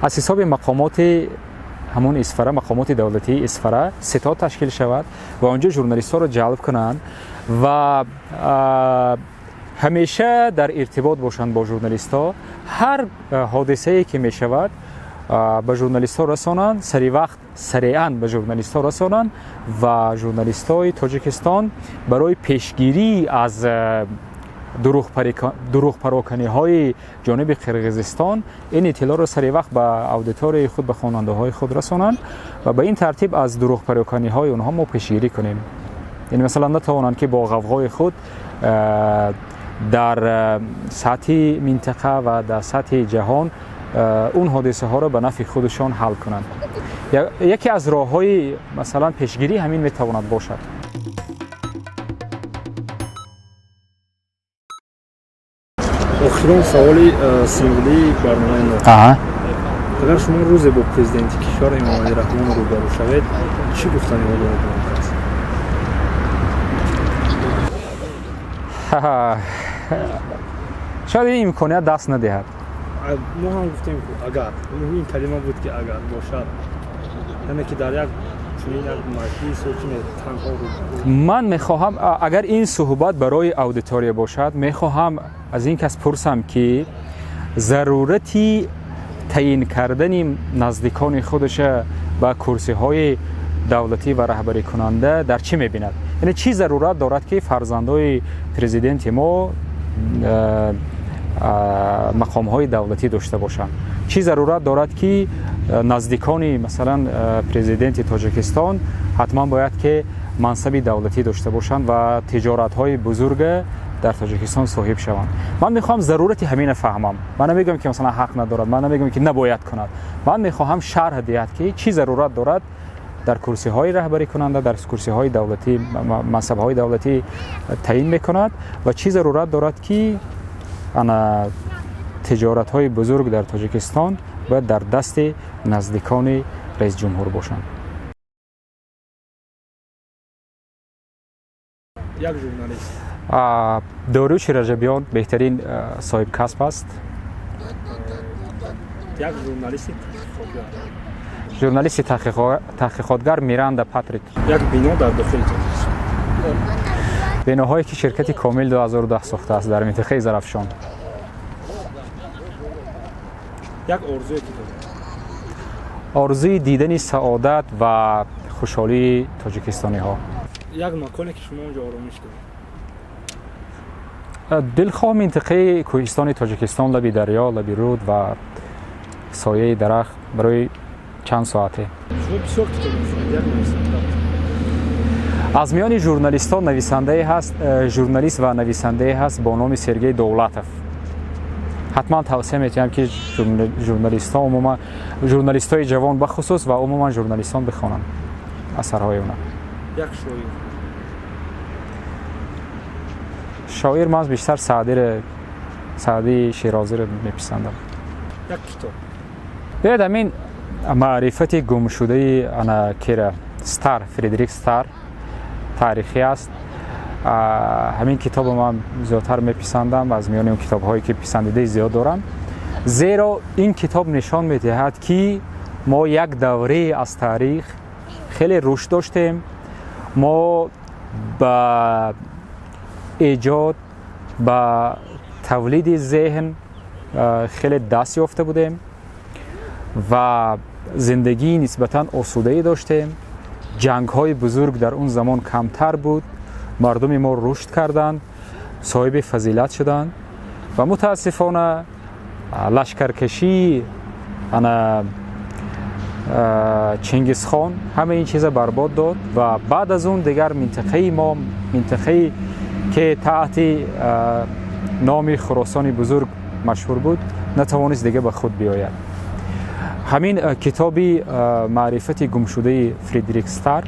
از حساب مقامات همون اسفره، مقامات دولتی اسفره ستاد تشکیل شود و آنجا ژورنالیست‌ها را جلب کنند و همیشه در ارتباط باشند با ژورنالیست‌ها. هر حادثه‌ای که می شود به ژورنالیست‌ها رسانند، سری وقت سریعاً به ژورنالیست‌ها رسانند و ژورنالیست‌های تاجیکستان برای پیشگیری از دروغ پراکنی‌های جانب قرقیزستان این اطلاع را سری وقت به اودیتور خود، به خواننده‌های خود رسانند و به این ترتیب از دروغ پراکنی‌های اونها ما پیشگیری کنیم. یعنی مثلا نتوانند که با غوغای خود در سطح منطقه و در سطح جهان اون حادثه ها را به نفع خودشان حل کنند. یکی از راه‌های مثلا پیشگیری همین میتواند باشد. آخرین سوالی سیمبولی برنامه ما. اگر شما روز با پرزیدنت کشور امامعلی رحمان روبرو شوید، چی گفتنی ها دارید؟ شاید این امکانیت دست ندهد. ما هم گفتیم که اگر این کلمه بود که اگر باشد، یعنی که در یک چنین یک مجلس و چنین تنها رو من میخواهم اگر این صحبت برای اودیتوری باشد، میخواهم از این کس پرسم که ضرورتی تعیین کردن نزدیکان خودش به کرسی های دولتی و رهبری کننده در چی میبیند؟ یعنی چی ضرورت دارد که فرزندای پرزیدنت ما مقام های دولتی داشته باشند؟ چی ضرورت دارد که نزدیکان مثلا پرزیدنت تاجیکستان حتما باید که منصب دولتی داشته باشند و تجارت های بزرگ در تاجیکستان صاحب شوند؟ من میخوام ضرورت همین فهمم. من نمیگم که مثلا حق ندارد، من نمیگم که نباید کند. من میخوام شرح دهد که چی ضرورت دارد در کرسی های رهبری کننده، در کرسی های دولتی، منصب های دولتی تعیین میکند و چی ضرورت دارد که تجارت های بزرگ در تاجیکستان باید در دست نزدیکان رئیس جمهور باشند. یک ژورنالیست داریوش رجبیان بهترین صاحب کسب است. یک ژورنالیست تحقیقاتگر میراندا پاتریک. یک بنا در داخل تاجیکستان. بناهایی که شرکت کامل 2010 ساخته است در منطقه زرافشان. یک آرزویی که دارید؟ آرزوی دیدن سعادت و خوشحالی تاجیکستانی ها. یک مکانی که شما اونجا آرامش دارید؟ دلخواه منطقه کوهستان تاجیکستان، لبی دریا، لبی رود و سایه درخت برای چند ساعته. شما بسیار کتاب می‌خوانید. از میان ژورنالیستان نویسنده هست، ژورنالیست و نویسنده هست با نام سرگئی دولتوف. حتما توصیه می‌کنم که ژورنالیست‌ها عموما ژورنالیست‌های جوان بخصوص و عموما ژورنالیستان بخوانند اثرهای اونا. یک شاعر من بیشتر سعدی شیرازی رو میپسندم. یک کتاب. باید همین معرفت گم شده انا کیره ستار، فریدریک ستار تاریخی است. همین کتاب من زیادتر میپسندم، از میان اون کتاب هایی که پسندیده زیاد دارم، زیرا این کتاب نشان میدهد که ما یک دوره از تاریخ خیلی رشد داشتیم. ما با ایجاد با تولید ذهن خیلی دست یافته بودیم و زندگی نسبتاً آسوده‌ای داشتیم. جنگ های بزرگ در اون زمان کمتر بود، مردم ما رشد کردند، صاحب فضیلت شدند و متاسفانه لشکرکشی چنگیز خان همه این چیزا برباد داد و بعد از اون دیگر منطقه ما، منطقه که تحت نام خراسان بزرگ مشهور بود، نتوانست دیگه به خود بیاید. همین کتابی معرفت گمشده فریدریک ستار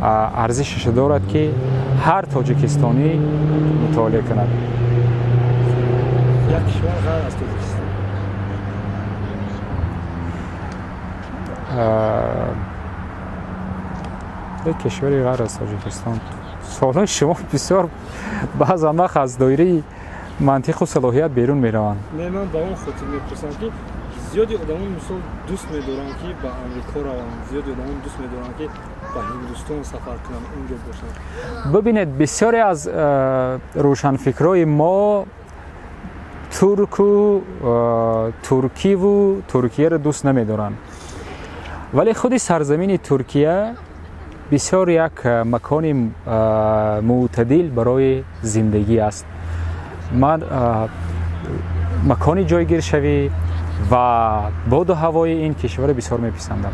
ارزشش دارد که هر تاجیکستانی مطالعه کند. یک کشور غیر از تاجیکستان. یک کشوری غیر از تاجیکستان. سوالای شما بسیار بعض وقت از دایره منطق و صلاحیت بیرون میروند. من با اون خاطر میپرسم که زیادی آدمان مثلا دوست می‌دارن که به آمریکا روند، زیادی آدمان دوست می‌دارن که به هندوستان سفر کنن، اونجا باشن. ببینید بسیاری از روشنفکرای ما ترکی و ترکیه را دوست نمی‌دارن، ولی خود سرزمین ترکیه بسیار یک مکان معتدل برای زندگی است. من مکانی جایگیر شوی و باد و هوای این کشور بسیار میپسندم.